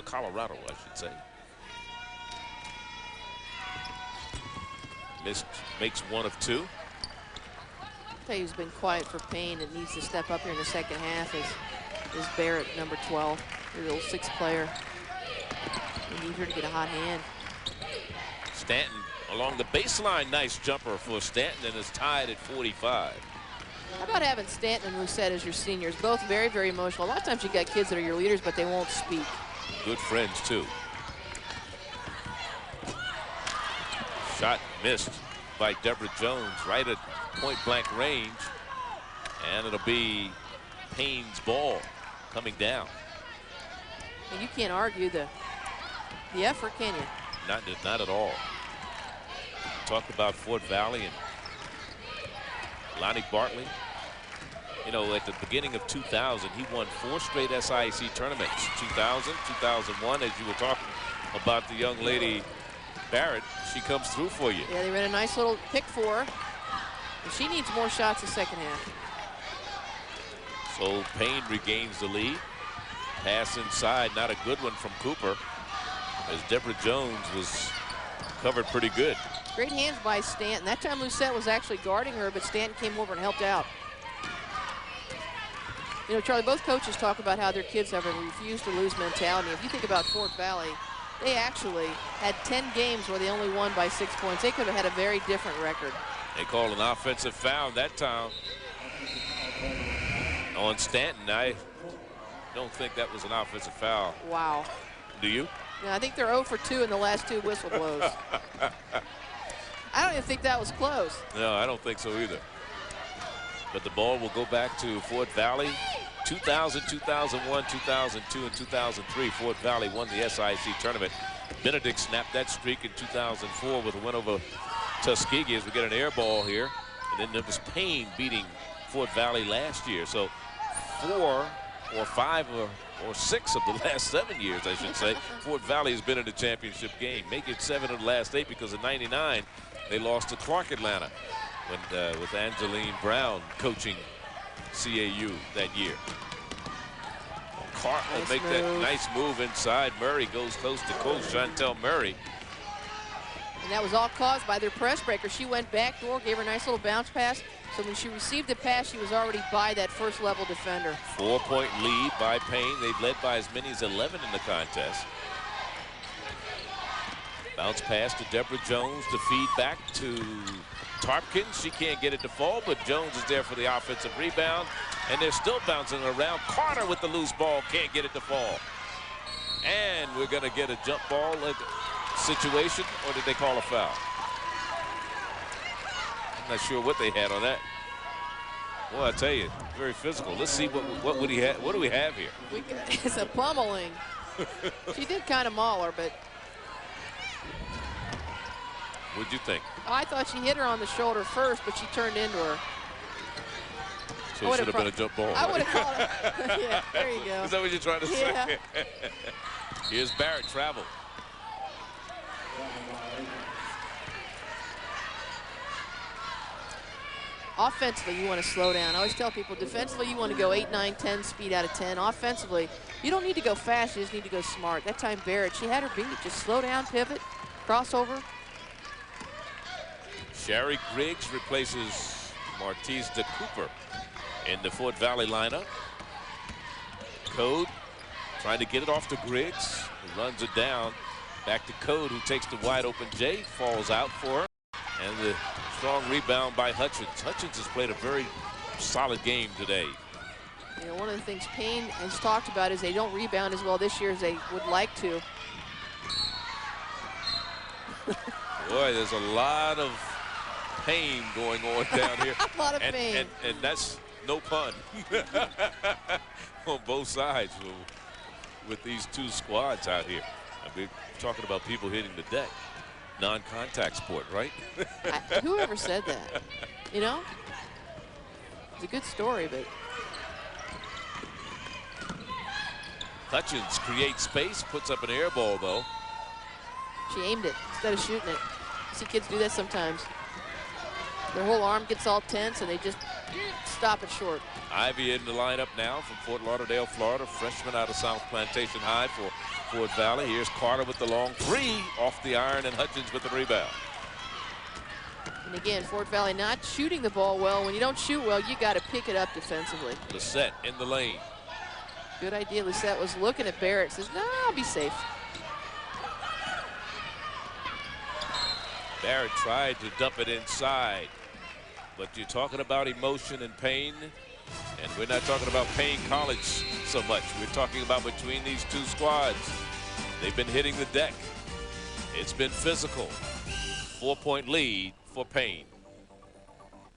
Colorado, I should say. Makes 1 of 2. I'll tell you who's been quiet for Paine and needs to step up here in the second half is Barrett, number 12. The old 6th player. We need her to get a hot hand. Stanton along the baseline. Nice jumper for Stanton, and is tied at 45. How about having Stanton and Lucette as your seniors? Both very, very emotional. A lot of times you got kids that are your leaders, but they won't speak. Good friends, too. Shot missed by Deborah Jones right at point-blank range. And it'll be Payne's ball coming down. And you can't argue the effort, can you? Not at all. Talked about Fort Valley and Lonnie Bartley. At the beginning of 2000, he won 4 straight SIAC tournaments. 2000, 2001, as you were talking about the young lady Barrett, she comes through for you. Yeah, they ran a nice little pick for her. And she needs more shots the second half. So Paine regains the lead. Pass inside, not a good one from Cooper, as Deborah Jones was covered pretty good. Great hands by Stanton. That time Lucette was actually guarding her, but Stanton came over and helped out. Charlie, both coaches talk about how their kids have a refuse-to-lose mentality. If you think about Fort Valley, they actually had 10 games where they only won by 6 points. They could have had a very different record. They called an offensive foul that time on Stanton. I don't think that was an offensive foul. Wow. Do you? Yeah, I think they're 0 for 2 in the last 2 whistle blows. I don't even think that was close. No, I don't think so either. But the ball will go back to Fort Valley. 2000, 2001, 2002, and 2003, Fort Valley won the SIAC tournament. Benedict snapped that streak in 2004 with a win over Tuskegee as we get an air ball here. And then it was Paine beating Fort Valley last year. So 4 or 5 or 6 of the last 7 years, I should say, Fort Valley has been in the championship game. Make it 7 of the last 8 because in '99 they lost to Clark Atlanta when, with Angeline Brown coaching CAU that year. Clark will make that nice move inside. Murray goes coast to coast. Chantel Murray. And that was all caused by their press breaker. She went back door, gave her a nice little bounce pass. So when she received the pass, she was already by that first level defender. 4-point lead by Paine. They've led by as many as 11 in the contest. Bounce pass to Deborah Jones to feed back to Tarpkins. She can't get it to fall, but Jones is there for the offensive rebound. And they're still bouncing around. Carter with the loose ball, can't get it to fall. And we're going to get a jump ball situation, or did they call a foul? I'm not sure what they had on that. Well, I tell you, very physical. Let's see what would he have. What do we have here? It's a pummeling. She did kind of maul her, but. What'd you think? I thought she hit her on the shoulder first, but she turned into her. So it should have been a jump ball. I would have called it. Yeah, there you go. Is that what you're trying to say? Here's Barrett travel. Offensively, you want to slow down. I always tell people, defensively, you want to go 8, 9, 10 speed out of 10. Offensively, you don't need to go fast. You just need to go smart. That time, Barrett, she had her beat. Just slow down, pivot, crossover. Sherry Griggs replaces Martise de Cooper in the Fort Valley lineup. Code trying to get it off to Griggs, who runs it down. Back to Code, who takes the wide open J, falls out for her. And the strong rebound by Hutchins. Hutchins has played a very solid game today. You know, one of the things Paine has talked about is they don't rebound as well this year as they would like to. Boy, there's a lot of pain going on down here. A lot of pain. And that's no pun on both sides with these two squads out here. I mean, talking about people hitting the deck. Non-contact sport, right? Whoever said that, you know? It's a good story, but. Hutchins creates space, puts up an air ball, though. She aimed it instead of shooting it. See kids do that sometimes. Their whole arm gets all tense, and they just stop it short. Ivy in the lineup now from Fort Lauderdale, Florida. Freshman out of South Plantation High for Fort Valley. Here's Carter with the long three off the iron, and Hutchins with the rebound. And again, Fort Valley not shooting the ball well. When you don't shoot well, you got to pick it up defensively. Lissette in the lane. Good idea. Lissette was looking at Barrett. Says, "No, I'll be safe." Barrett tried to dump it inside. But you're talking about emotion and pain, and we're not talking about Paine College so much. We're talking about between these two squads. They've been hitting the deck. It's been physical. 4-point lead for Paine.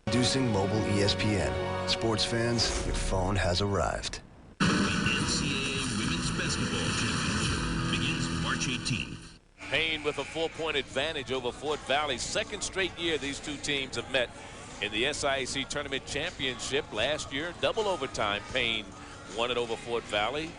Introducing mobile ESPN. Sports fans, your phone has arrived. The NCAA Women's Basketball Championship begins March 18th. Paine with a 4-point advantage over Fort Valley. Second straight year these two teams have met in the SIAC Tournament Championship. Last year, double overtime, Paine won it over Fort Valley.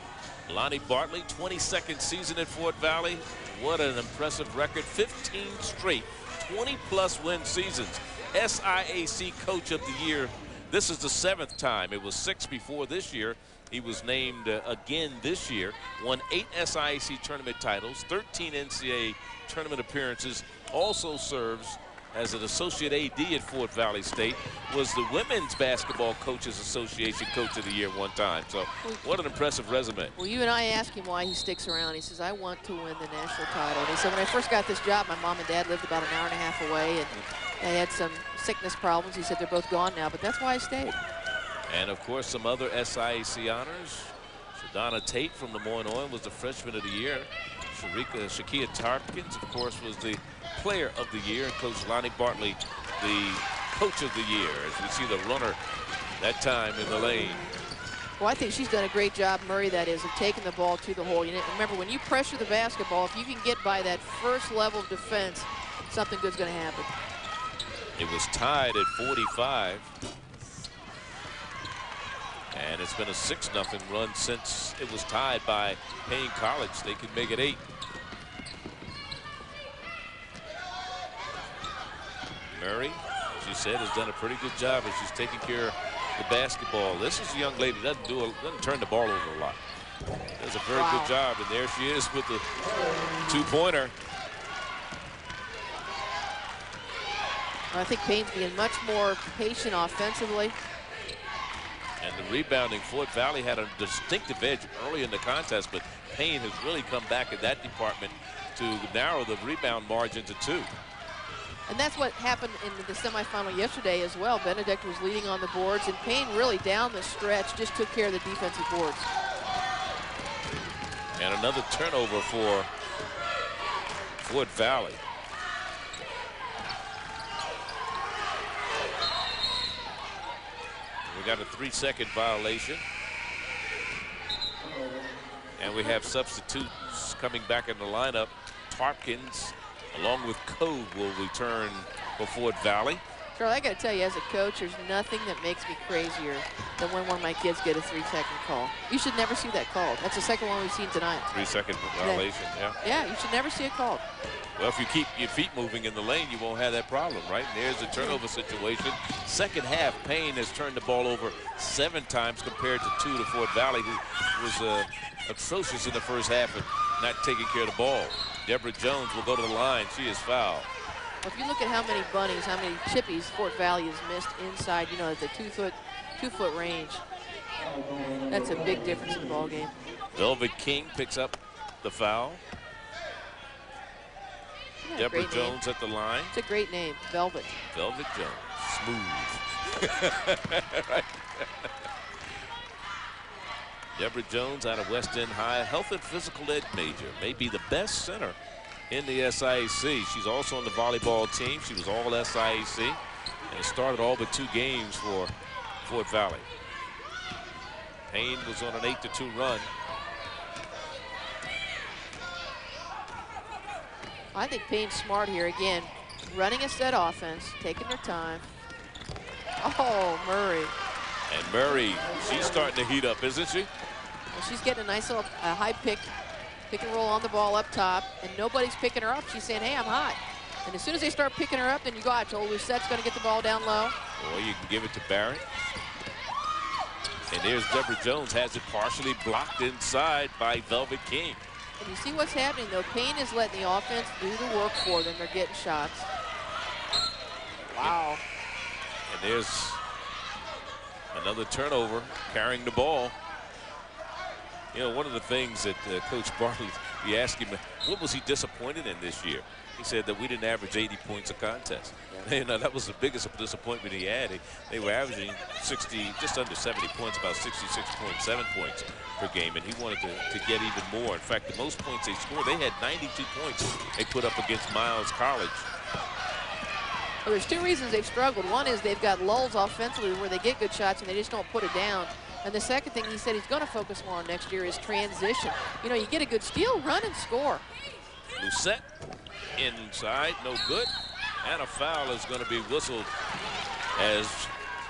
Lonnie Bartley, 22nd season at Fort Valley. What an impressive record. 15 straight, 20-plus win seasons. SIAC Coach of the Year. This is the 7th time. It was 6 before this year. He was named again this year. Won 8 SIAC tournament titles, 13 NCAA tournament appearances. Also serves as an associate AD at Fort Valley State. Was the Women's Basketball Coaches Association Coach of the Year one time. So what an impressive resume. Well, you and I asked him why he sticks around. He says, I want to win the national title. And he said, when I first got this job, my mom and dad lived about an hour and a half away, and they had some sickness problems. He said they're both gone now, but that's why I stayed. And of course, some other SIAC honors. Shadonna Tate from Lemoyne was the Freshman of the Year. Shakia Tarkins, of course, was the Player of the Year, and Coach Lonnie Bartley, the Coach of the Year, as we see the runner that time in the lane. Well, I think she's done a great job, Murray, that is, of taking the ball to the hole. You know, remember, when you pressure the basketball, if you can get by that first level of defense, something good's going to happen. It was tied at 45. And it's been a 6-0 run since it was tied by Paine College. They could make it 8. Murray, as you said, has done a pretty good job as she's taking care of the basketball. This is a young lady that doesn't turn the ball over a lot. Does a very good job, and there she is with the 2-pointer. I think Paine's being much more patient offensively. And the rebounding, Fort Valley had a distinctive edge early in the contest, but Paine has really come back in that department to narrow the rebound margin to 2. And that's what happened in the semifinal yesterday as well. Benedict was leading on the boards, and Paine really down the stretch just took care of the defensive boards. And another turnover for Fort Valley. We got a 3-second violation. And we have substitutes coming back in the lineup. Tarkins, along with Code, will return for Fort Valley. Charlie, I got to tell you, as a coach, there's nothing that makes me crazier than when one of my kids get a 3-second call. You should never see that called. That's the second one we've seen tonight. 3-second violation, yeah. Yeah, you should never see it called. Well, if you keep your feet moving in the lane, you won't have that problem, right? And there's a turnover situation. Second half, Paine has turned the ball over 7 times compared to 2 to Fort Valley, who was atrocious in the first half and not taking care of the ball. Deborah Jones will go to the line. She is fouled. Well, if you look at how many bunnies, how many chippies Fort Valley has missed inside, you know, at the 2-foot range, that's a big difference in the ball game. Velvet King picks up the foul. Deborah Jones at the line. It's a great name, Velvet. Velvet Jones, smooth. Right. Deborah Jones out of West End High, health and physical ed major, may be the best center in the SIAC. She's also on the volleyball team. She was all SIAC and started all but 2 games for Fort Valley. Paine was on an 8-2 run. I think Payne's smart here again, running a set offense, taking their time. Oh, Murray. And Murray, she's starting to heat up, isn't she? Well, she's getting a nice little high pick and roll on the ball up top, and nobody's picking her up. She's saying, hey, I'm hot. And as soon as they start picking her up, then you go out. Joel Lucette's going to get the ball down low. Or you can give it to Barrett. And there's Deborah Jones, has it partially blocked inside by Velvet King. And you see what's happening, though. Paine is letting the offense do the work for them. They're getting shots. Wow. And there's another turnover, carrying the ball. You know, one of the things that Coach Bartley, we asked him, what was he disappointed in this year? He said that we didn't average 80 points a contest. Yeah. You know, that was the biggest disappointment he had. They were averaging 60, just under 70 points, about 66.7 points per game, and he wanted to get even more. In fact, the most points they scored, they had 92 points they put up against Miles College. Well, there's 2 reasons they've struggled. One is they've got lulls offensively where they get good shots and they just don't put it down. And the second thing he said he's going to focus more on next year is transition. You know, you get a good steal, run and score. Lucette inside, no good. And a foul is going to be whistled as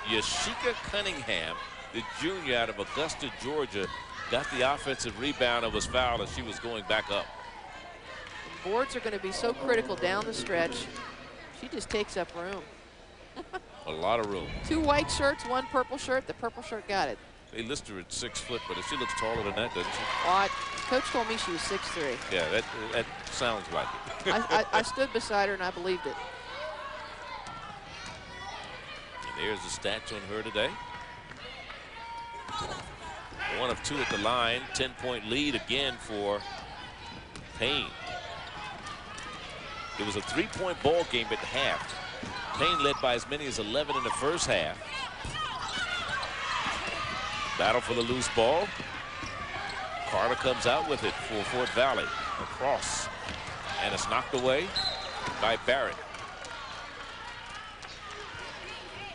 Yashika Cunningham, the junior out of Augusta, Georgia, got the offensive rebound and was fouled as she was going back up. Boards are going to be so critical down the stretch. She just takes up room. A lot of room. 2 white shirts, 1 purple shirt. The purple shirt got it. They list her at 6 foot, but she looks taller than that, doesn't she? Well, Coach told me she was 6'3". Yeah, that sounds like it. I stood beside her and I believed it. And there's the stats on her today. 1 of 2 at the line, 10-point lead again for Paine. It was a 3-point ball game at half. Paine led by as many as 11 in the first half. Battle for the loose ball. Carter comes out with it for Fort Valley. Across. And it's knocked away by Barrett.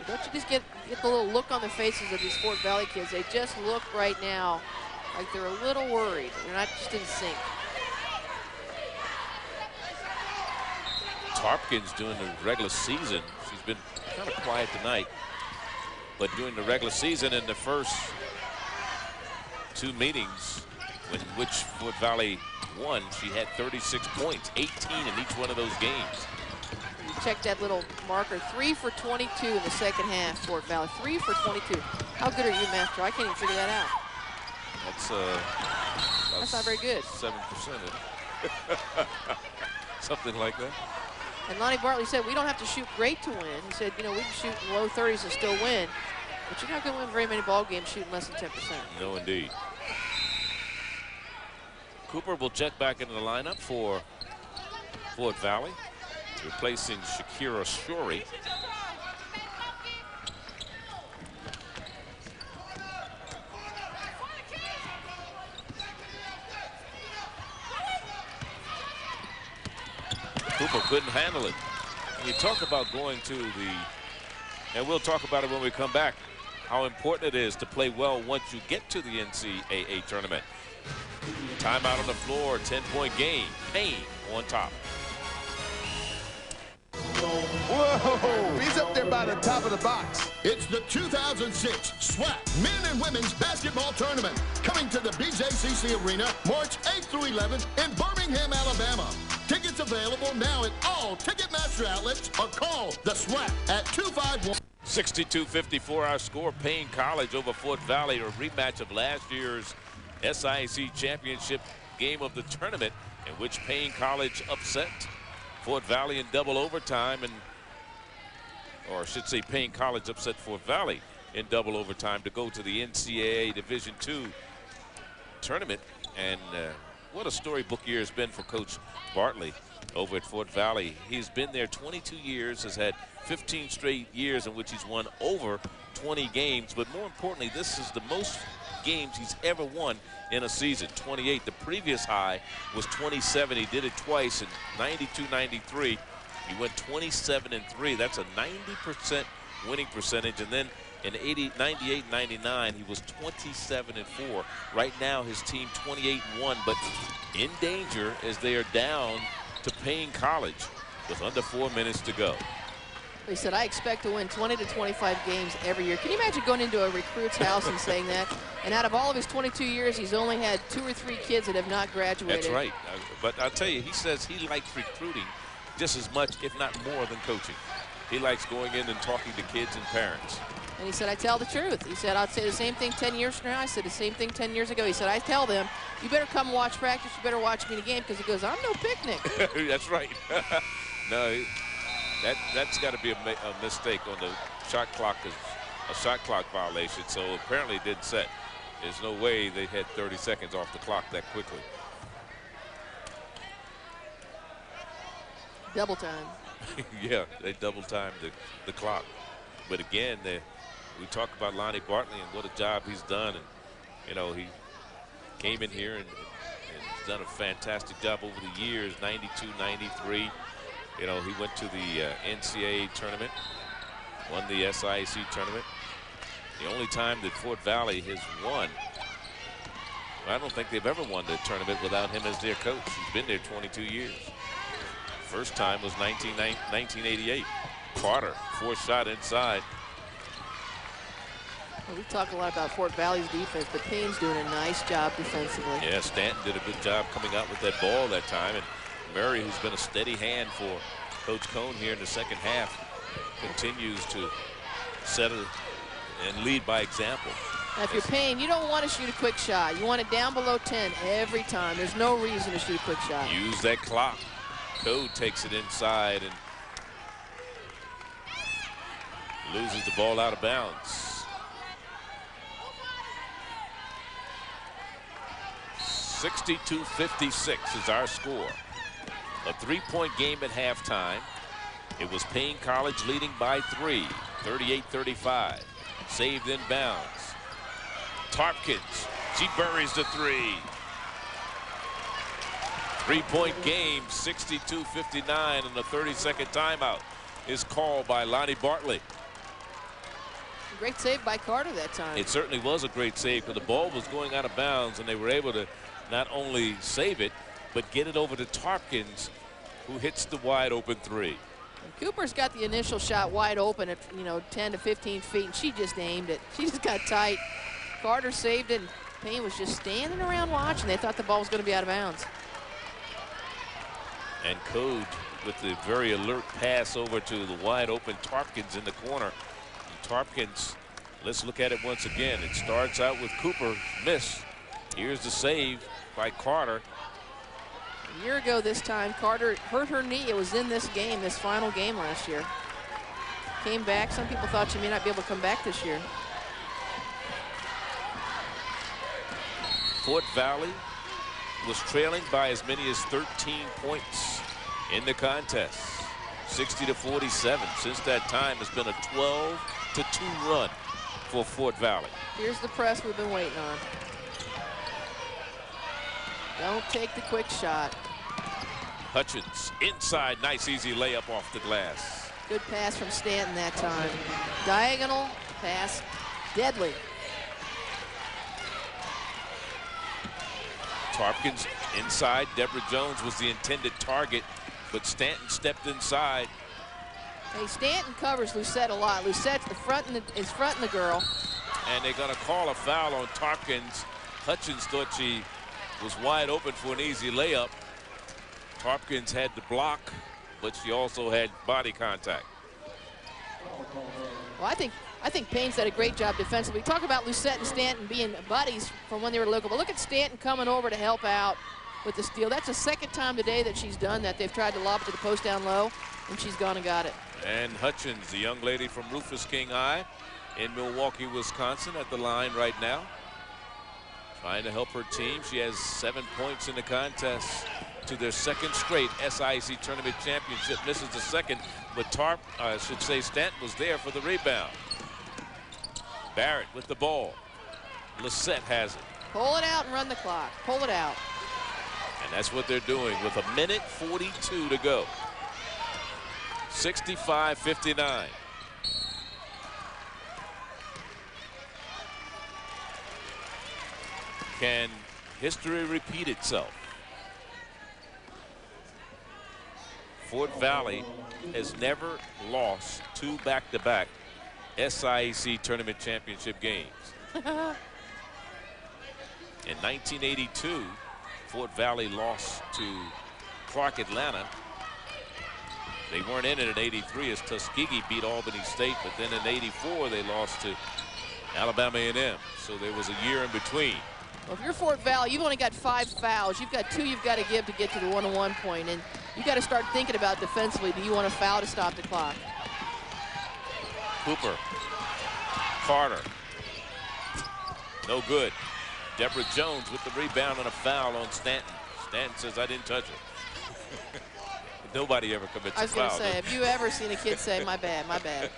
Don't you just get the little look on the faces of these Fort Valley kids? They just look right now like they're a little worried. They're not just in sync. Tarpkins during the regular season, she's been kind of quiet tonight, but during the regular season in the first 2 meetings in which Fort Valley won, she had 36 points, 18 in each one of those games. You check that little marker, 3 for 22 in the second half, Fort Valley, 3 for 22. How good are you, Master? I can't even figure that out. That's not very good. 7%. Something like that. And Lonnie Bartley said, we don't have to shoot great to win. He said, you know, we can shoot in low 30s and still win. But you're not going to win very many ball games shooting less than 10%. No, indeed. Cooper will check back into the lineup for Fort Valley, replacing Shakira Shorey. Cooper couldn't handle it. And you talk about going to the, and we'll talk about it when we come back, how important it is to play well once you get to the NCAA tournament. Timeout on the floor, 10-point game. Paine on top. Whoa, he's up there by by the top of the box. It's the 2006 SWAC Men and Women's Basketball Tournament, coming to the BJCC Arena March 8th through 11th in Birmingham, Alabama. Tickets available now at all Ticketmaster outlets or call the SWAC at 251. 62-54 our score. Paine College over Fort Valley, a rematch of last year's SIAC championship game of the tournament, in which Paine College upset Fort Valley in double overtime, or I should say Paine College upset Fort Valley in double overtime to go to the NCAA Division II tournament. And what a storybook year has been for Coach Bartley over at Fort Valley. He's been there 22 years, has had 15 straight years in which he's won over 20 games. But more importantly, this is the most games he's ever won in a season, 28. The previous high was 27. He did it twice in 92-93. He went 27-3. That's a 90% winning percentage. And then in 98-99, he was 27-4. Right now, his team 28-1, but in danger as they are down to Paine College with under 4 minutes to go. He said, I expect to win 20 to 25 games every year. Can you imagine going into a recruit's house and saying that? And out of all of his 22 years, he's only had 2 or 3 kids that have not graduated. That's right. But I'll tell you, he says he likes recruiting just as much, if not more, than coaching. He likes going in and talking to kids and parents. And he said, I tell the truth. He said, I'd say the same thing 10 years from now. I said the same thing 10 years ago. He said, I tell them, you better come watch practice. You better watch me in the game, because he goes, I'm no picnic. That's right. No, that's got to be a mistake on the shot clock, a shot clock violation. So apparently it didn't set. There's no way they had 30 seconds off the clock that quickly. Double time. Yeah, they double timed the clock. But again, we talk about Lonnie Bartley and what a job he's done. And, you know, he came in here and he's done a fantastic job over the years, 92, 93. You know, he went to the NCAA tournament, won the SIAC tournament. The only time that Fort Valley has won, I don't think they've ever won the tournament without him as their coach. He's been there 22 years. First time was 1988. Carter, 4th shot inside. Well, we talk a lot about Fort Valley's defense, but Payne's doing a nice job defensively. Yeah, Stanton did a good job coming out with that ball that time. And Murray, who's been a steady hand for Coach Cone here in the second half, continues to set and lead by example. Now, if you're Paine, you don't want to shoot a quick shot. You want it down below 10 every time. There's no reason to shoot a quick shot. Use that clock. Code takes it inside and loses the ball out of bounds. 62-56 is our score. A 3-point game at halftime. It was Paine College leading by 3, 38-35. Saved in bounds. Tarpkins, she buries the 3. 3-point game, 62-59, and the 30-second timeout is called by Lonnie Bartley. Great save by Carter that time. It certainly was a great save, because the ball was going out of bounds, and they were able to not only save it, but get it over to Tarpkins, who hits the wide open 3. And Cooper's got the initial shot wide open at 10 to 15 feet, and she just aimed it. She just got tight. Carter saved it, and Paine was just standing around watching. They thought the ball was going to be out of bounds. And Code with the very alert pass over to the wide open Tarpkins in the corner. And Tarpkins, let's look at it once again. It starts out with Cooper, miss. Here's the save by Carter. A year ago this time, Carter hurt her knee. It was in this game, this final game last year. Came back. Some people thought she may not be able to come back this year. Fort Valley was trailing by as many as 13 points in the contest. 60-47. Since that time, it's been a 12-2 run for Fort Valley. Here's the press we've been waiting on. Don't take the quick shot. Hutchins inside, nice easy layup off the glass. Good pass from Stanton that time. Diagonal pass, deadly. Tarpkins inside. Deborah Jones was the intended target, but Stanton stepped inside. Hey, Stanton covers Lucette a lot. Lucett's is fronting the girl. And they're going to call a foul on Tarpkins. Hutchins thought she was wide open for an easy layup. Tarpkins had the block, but she also had body contact. Well, I think Payne's did a great job defensively. We talk about Lucette and Stanton being buddies from when they were local, but look at Stanton coming over to help out with the steal. That's the second time today that she's done that. They've tried to lob it to the post down low, and she's gone and got it. And Hutchins, the young lady from Rufus King High in Milwaukee, Wisconsin, at the line right now, trying to help her team. She has 7 points in the contest to their second straight SIAC tournament championship. Misses the second, but Stanton was there for the rebound. Barrett with the ball. Lisette has it. Pull it out and run the clock. Pull it out. And that's what they're doing with 1:42 to go. 65-59. Can history repeat itself? Fort Valley has never lost 2 back-to-back SIAC tournament championship games. In 1982, Fort Valley lost to Clark Atlanta. They weren't in it in '83 as Tuskegee beat Albany State, but then in '84 they lost to Alabama A&M. So there was a year in between. Well, if you're Fort Valley, you've only got 5 fouls. You've got 2 you've got to give to get to the 1-on-1 point, and you got to start thinking about defensively. Do you want to foul to stop the clock? Cooper. Carter. No good. Deborah Jones with the rebound and a foul on Stanton. Stanton says, I didn't touch it. Nobody ever commits a foul. I was going to say, have you ever seen a kid say, my bad, my bad?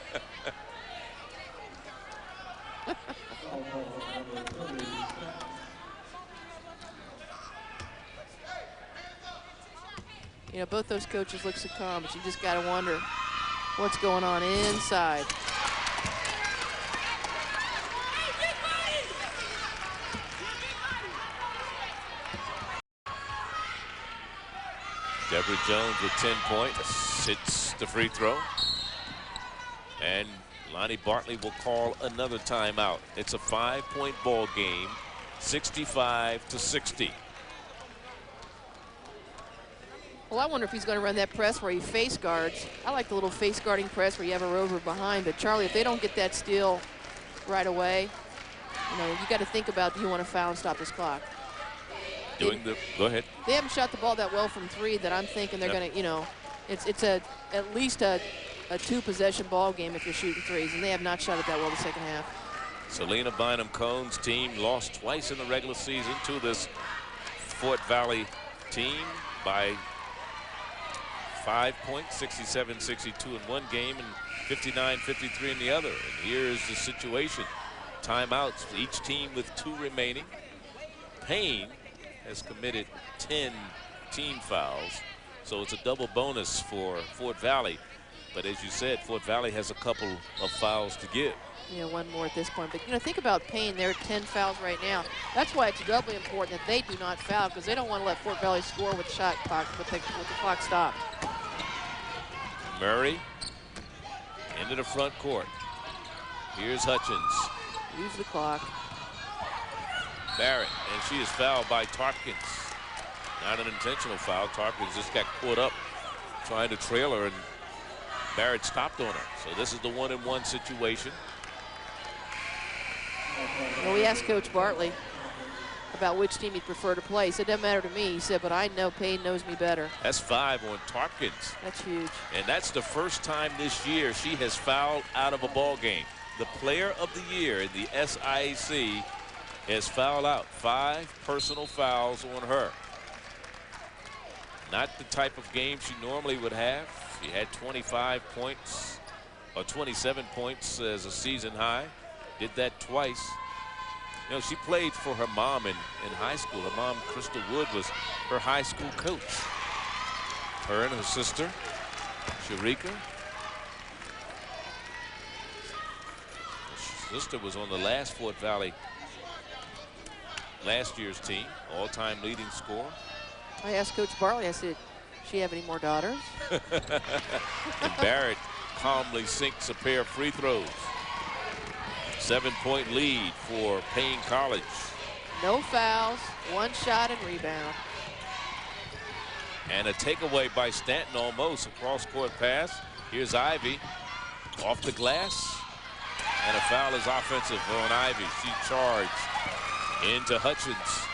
You know, both those coaches look so calm, but you just got to wonder what's going on inside. Deborah Jones with 10 points, hits the free throw. And Lonnie Bartley will call another timeout. It's a 5-point ball game, 65-60. Well, I wonder if he's going to run that press where he face guards. I like the little face guarding press where you have a rover behind. But Charlie, if they don't get that steal right away, you know, you got to think about, do you want to foul and stop this clock? Go ahead. They haven't shot the ball that well from 3 that I'm thinking they're going to, you know, it's at least a 2-possession ball game if you're shooting 3s, and they have not shot it that well the second half. Selena Bynum-Cohn's team lost twice in the regular season to this Fort Valley team by 5 points, 67-62 in one game and 59-53 in the other. And here's the situation. Timeouts, each team with 2 remaining. Paine has committed 10 team fouls, so it's a double bonus for Fort Valley. But as you said, Fort Valley has a couple of fouls to give. Yeah, 1 more at this point. But, you know, think about Paine. They're at 10 fouls right now. That's why it's doubly important that they do not foul, because they don't want to let Fort Valley score with shot clock, with the clock stopped. Murray into the front court. Here's Hutchins. Use the clock. Barrett, and she is fouled by Tarpkins. Not an intentional foul. Tarpkins just got caught up trying to trail her, and Barrett stopped on her. So this is the 1-and-1 situation. Well, we asked Coach Bartley about which team he'd prefer to play. He said, doesn't matter to me. He said, but I know Paine knows me better. That's 5 on Tarpkins. That's huge. And that's the first time this year she has fouled out of a ball game. The player of the year in the SIAC has fouled out. 5 personal fouls on her. Not the type of game she normally would have. She had 25 points or 27 points as a season high. Did that twice. You know, she played for her mom in high school. Her mom, Crystal Wood, was her high school coach. Her and her sister, Sharika. Her sister was on the last Fort Valley last year's team, all-time leading scorer. I asked Coach Bartley, I said, does she have any more daughters? And Barrett calmly sinks a pair of free throws. 7-point lead for Paine College. No fouls, 1 shot and rebound. And a takeaway by Stanton almost. A cross-court pass. Here's Ivy off the glass. And a foul is offensive on Ivy. She charged into Hutchins.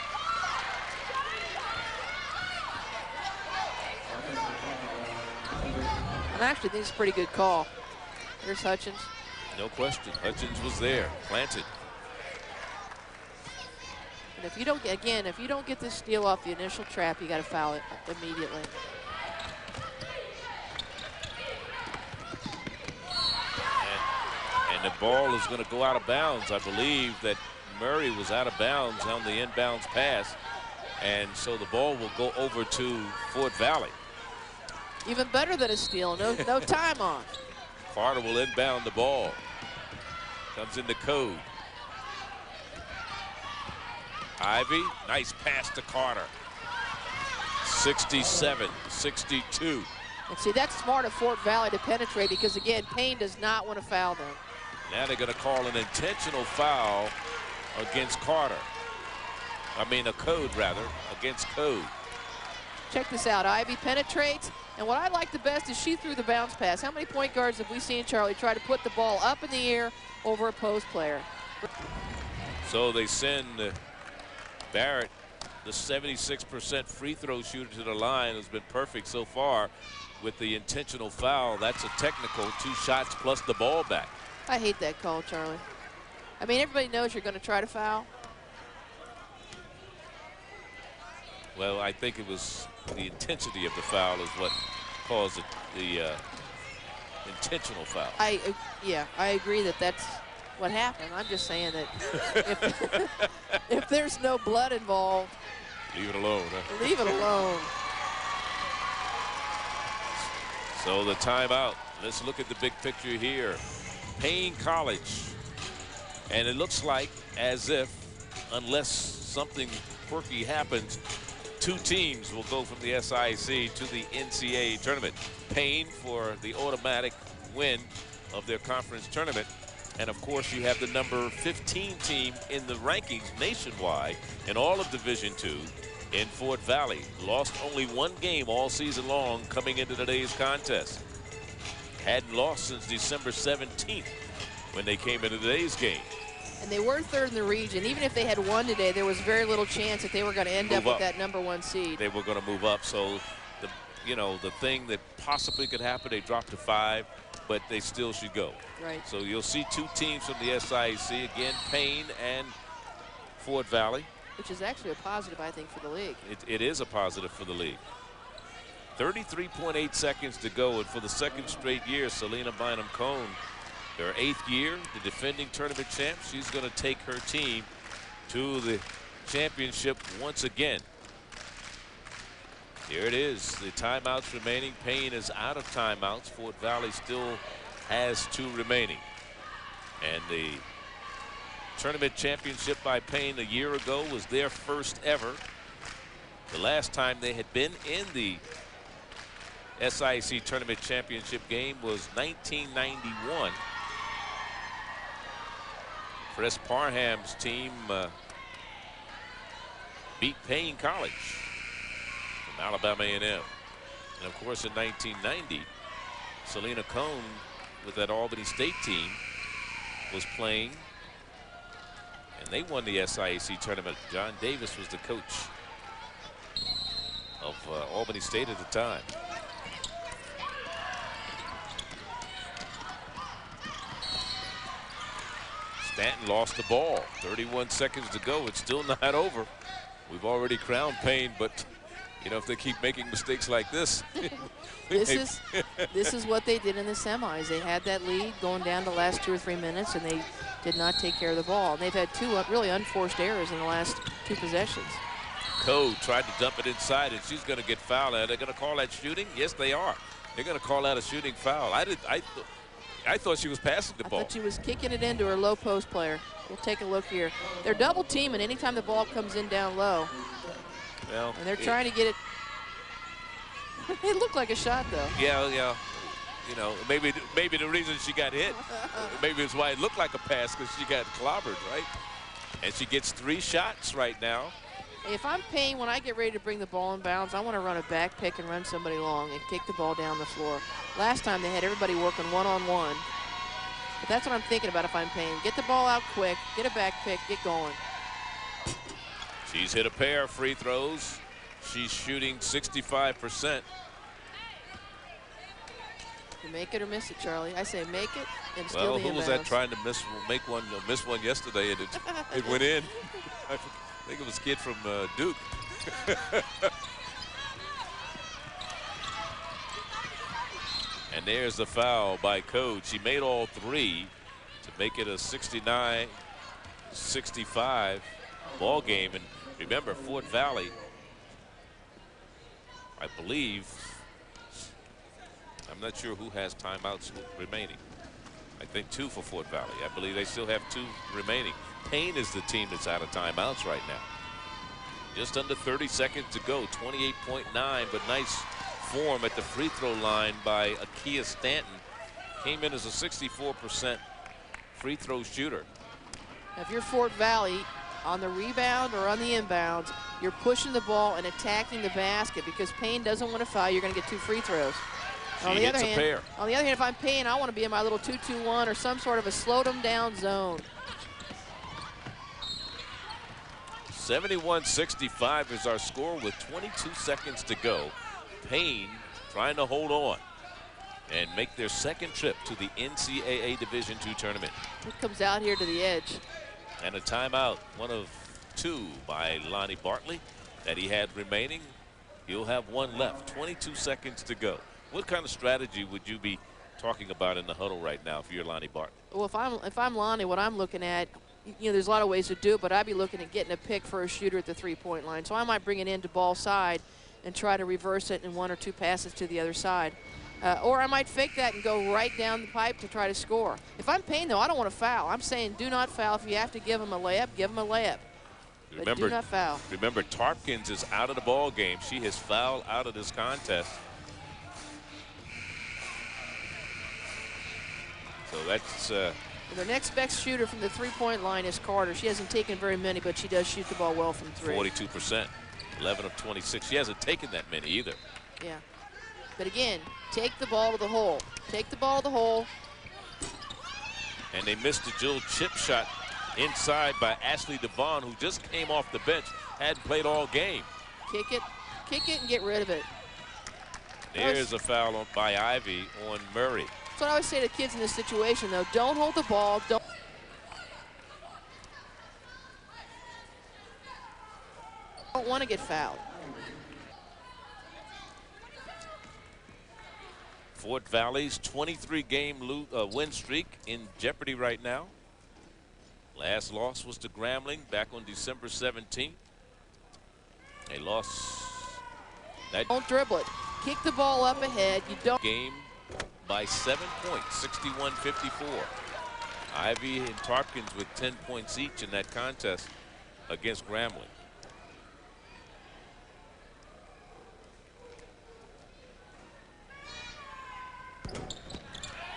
And actually, this is a pretty good call. There's Hutchins. No question. Hutchins was there, planted. And if you don't, again, if you don't get this steal off the initial trap, you got to foul it immediately. And the ball is going to go out of bounds. I believe that Murray was out of bounds on the inbounds pass. And so the ball will go over to Fort Valley. Even better than a steal. No time on. Carter will inbound the ball. Comes into code. Ivy, nice pass to Carter. 67-62. And see, that's smart of Fort Valley to penetrate because, again, Paine does not want to foul them. Now they're going to call an intentional foul against Carter. I mean, a code, rather, against code. Check this out. Ivy penetrates. And what I like the best is she threw the bounce pass. How many point guards have we seen, Charlie, try to put the ball up in the air over a post player? So they send Barrett, the 76% free throw shooter, to the line, has been perfect so far with the intentional foul. That's a technical, 2 shots plus the ball back. I hate that call, Charlie. I mean, everybody knows you're going to try to foul. Well, I think it was the intensity of the foul is what caused the intentional foul. Yeah, I agree that that's what happened. I'm just saying that if there's no blood involved, leave it alone. Huh? Leave it alone. So the timeout. Let's look at the big picture here. Paine College, and it looks like as if, unless something quirky happens, 2 teams will go from the SIAC to the NCAA tournament. Paine for the automatic win of their conference tournament. And of course, you have the number 15 team in the rankings nationwide in all of Division II in Fort Valley. Lost only 1 game all season long coming into today's contest. Hadn't lost since December 17th when they came into today's game. And they were 3rd in the region. Even if they had won today, there was very little chance that they were going to end up with that number 1 seed. They were going to move up. So, the thing that possibly could happen, they dropped to 5, but they still should go. Right. So you'll see 2 teams from the SIAC, again, Paine and Fort Valley. Which is actually a positive, I think, for the league. It is a positive for the league. 33.8 seconds to go, and for the 2nd straight year, Selena Bynum-Cone, their 8th year, the defending tournament champ, she's going to take her team to the championship once again. Here it is, the timeouts remaining. Paine is out of timeouts. Fort Valley still has 2 remaining. And the tournament championship by Paine a year ago was their first ever. The last time they had been in the SIAC tournament championship game was 1991. Chris Parham's team beat Paine College from Alabama A&M. And of course, in 1990, Selena Cone with that Albany State team was playing, and they won the SIAC tournament. John Davis was the coach of Albany State at the time. Stanton lost the ball. 31 seconds to go. It's still not over. We've already crowned Paine, but if they keep making mistakes like this. This is what they did in the semis. They had that lead going down the last 2 or 3 minutes, and they did not take care of the ball. And they've had 2 really unforced errors in the last 2 possessions. Code tried to dump it inside, and she's going to get fouled. Are they going to call that shooting? Yes, they are. They're going to call that a shooting foul. I thought she was passing the ball. I thought she was kicking it into her low post player. We'll take a look here. They're double teaming anytime the ball comes in down low. Well, and they're trying to get it. It looked like a shot, though. Yeah. You know, maybe the reason she got hit, maybe it's why it looked like a pass, because she got clobbered, right? And she gets 3 shots right now. If I'm Paine, when I get ready to bring the ball in bounds, I want to run a back pick and run somebody long and kick the ball down the floor. Last time they had everybody working one-on-one. But that's what I'm thinking about if I'm Paine. Get the ball out quick, get a back pick, get going. She's hit a pair of free throws. She's shooting 65%. You make it or miss it, Charlie. I say make it and steal the Well, who was that trying to miss one yesterday, and it went in? I think it was a kid from Duke. And there's the foul by Code. She made all 3 to make it a 69-65 ball game. And remember, Fort Valley, I believe, I'm not sure who has timeouts remaining. I think 2 for Fort Valley. I believe they still have 2 remaining. Paine is the team that's out of timeouts right now. Just under 30 seconds to go. 28.9, but nice form at the free throw line by Akia Stanton. Came in as a 64% free throw shooter. If you're Fort Valley, on the rebound or on the inbounds, you're pushing the ball and attacking the basket, because Paine doesn't want to foul. You're going to get 2 free throws. On the other hand, if I'm Paine, I want to be in my little 2-2-1 or some sort of a slow them down zone. 71-65 is our score with 22 seconds to go. Paine trying to hold on and make their second trip to the NCAA Division II tournament. He comes out here to the edge. And a timeout, 1 of 2 by Lonnie Bartley that he had remaining. He'll have 1 left. 22 seconds to go. What kind of strategy would you be talking about in the huddle right now if you're Lonnie Bartley? Well, if I'm Lonnie, what I'm looking at, you know, there's a lot of ways to do it, but I'd be looking at getting a pick for a shooter at the 3-point line. So I might bring it into ball side and try to reverse it in 1 or 2 passes to the other side. Or I might fake that and go right down the pipe to try to score. If I'm Paine, though, I don't want to foul. I'm saying do not foul. If you have to give him a layup, give him a layup. But do not foul. Remember, Tarpkins is out of the ball game. She has fouled out of this contest. So that's the next best shooter from the 3-point line is Carter. She hasn't taken very many, but she does shoot the ball well from 3. 42%, 11 of 26. She hasn't taken that many either. Yeah. But again, take the ball to the hole. Take the ball to the hole. And they missed a Jill chip shot inside by Ashley Devon, who just came off the bench, hadn't played all game. Kick it and get rid of it. There's a foul by Ivy on Murray. That's what I always say to kids in this situation, though. Don't hold the ball. Don't want to get fouled. Fort Valley's 23-game win streak in jeopardy right now. Last loss was to Grambling back on December 17th. They lost that. Don't dribble it. Kick the ball up ahead. You don't. Game by 7 points, 61-54. Ivy and Tarpkins with 10 points each in that contest against Grambling.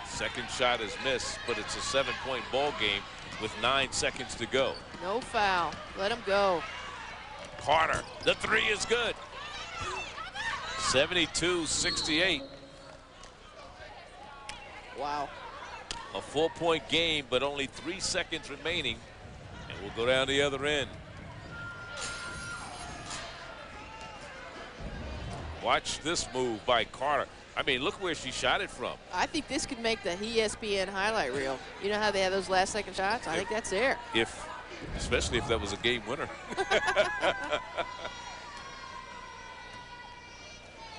Second shot is missed, but it's a 7-point ball game with 9 seconds to go. No foul. Let him go. Carter, the 3 is good. 72-68. Wow. A 4-point game, but only 3 seconds remaining. And we'll go down the other end. Watch this move by Carter. I mean, look where she shot it from. I think this could make the ESPN highlight reel. You know how they have those last-second shots? I think that's there. Especially if that was a game winner.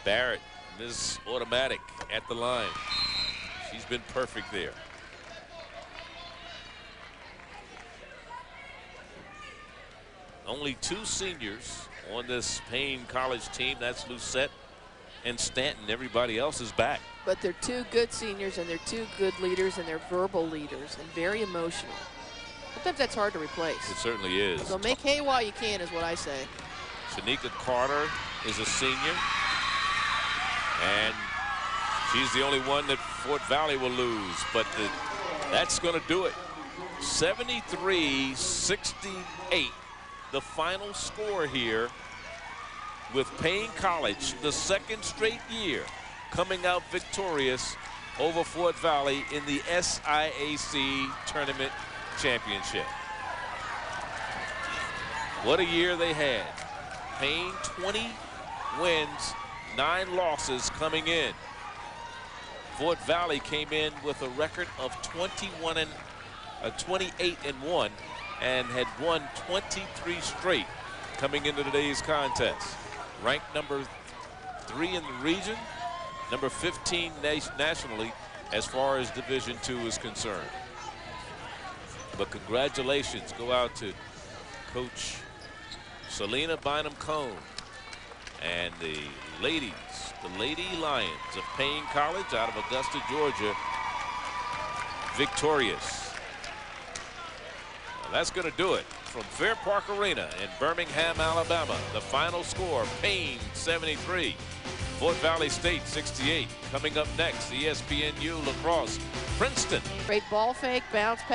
Barrett, Ms. Automatic at the line. She's been perfect there. Only 2 seniors on this Paine College team. That's Lucette and Stanton. Everybody else is back. But they're 2 good seniors, and they're 2 good leaders, and they're verbal leaders and very emotional. Sometimes that's hard to replace. It certainly is. So make hay while you can is what I say. Shanika Carter is a senior, and She's the only one that Fort Valley will lose, but that's going to do it. 73-68, the final score here, with Paine College, the second straight year, coming out victorious over Fort Valley in the SIAC Tournament Championship. What a year they had. Paine 20 wins, 9 losses coming in. Fort Valley came in with a record of 28-1 and had won 23 straight coming into today's contest. Ranked number 3 in the region, number 15 nationally as far as Division II is concerned. But congratulations go out to Coach Selena Bynum-Cone and the ladies, the Lady Lions of Paine College out of Augusta, Georgia, victorious. Well, that's going to do it from Fair Park Arena in Birmingham, Alabama. The final score, Paine 73, Fort Valley State 68. Coming up next, ESPNU Lacrosse, Princeton. Great ball fake, bounce pass.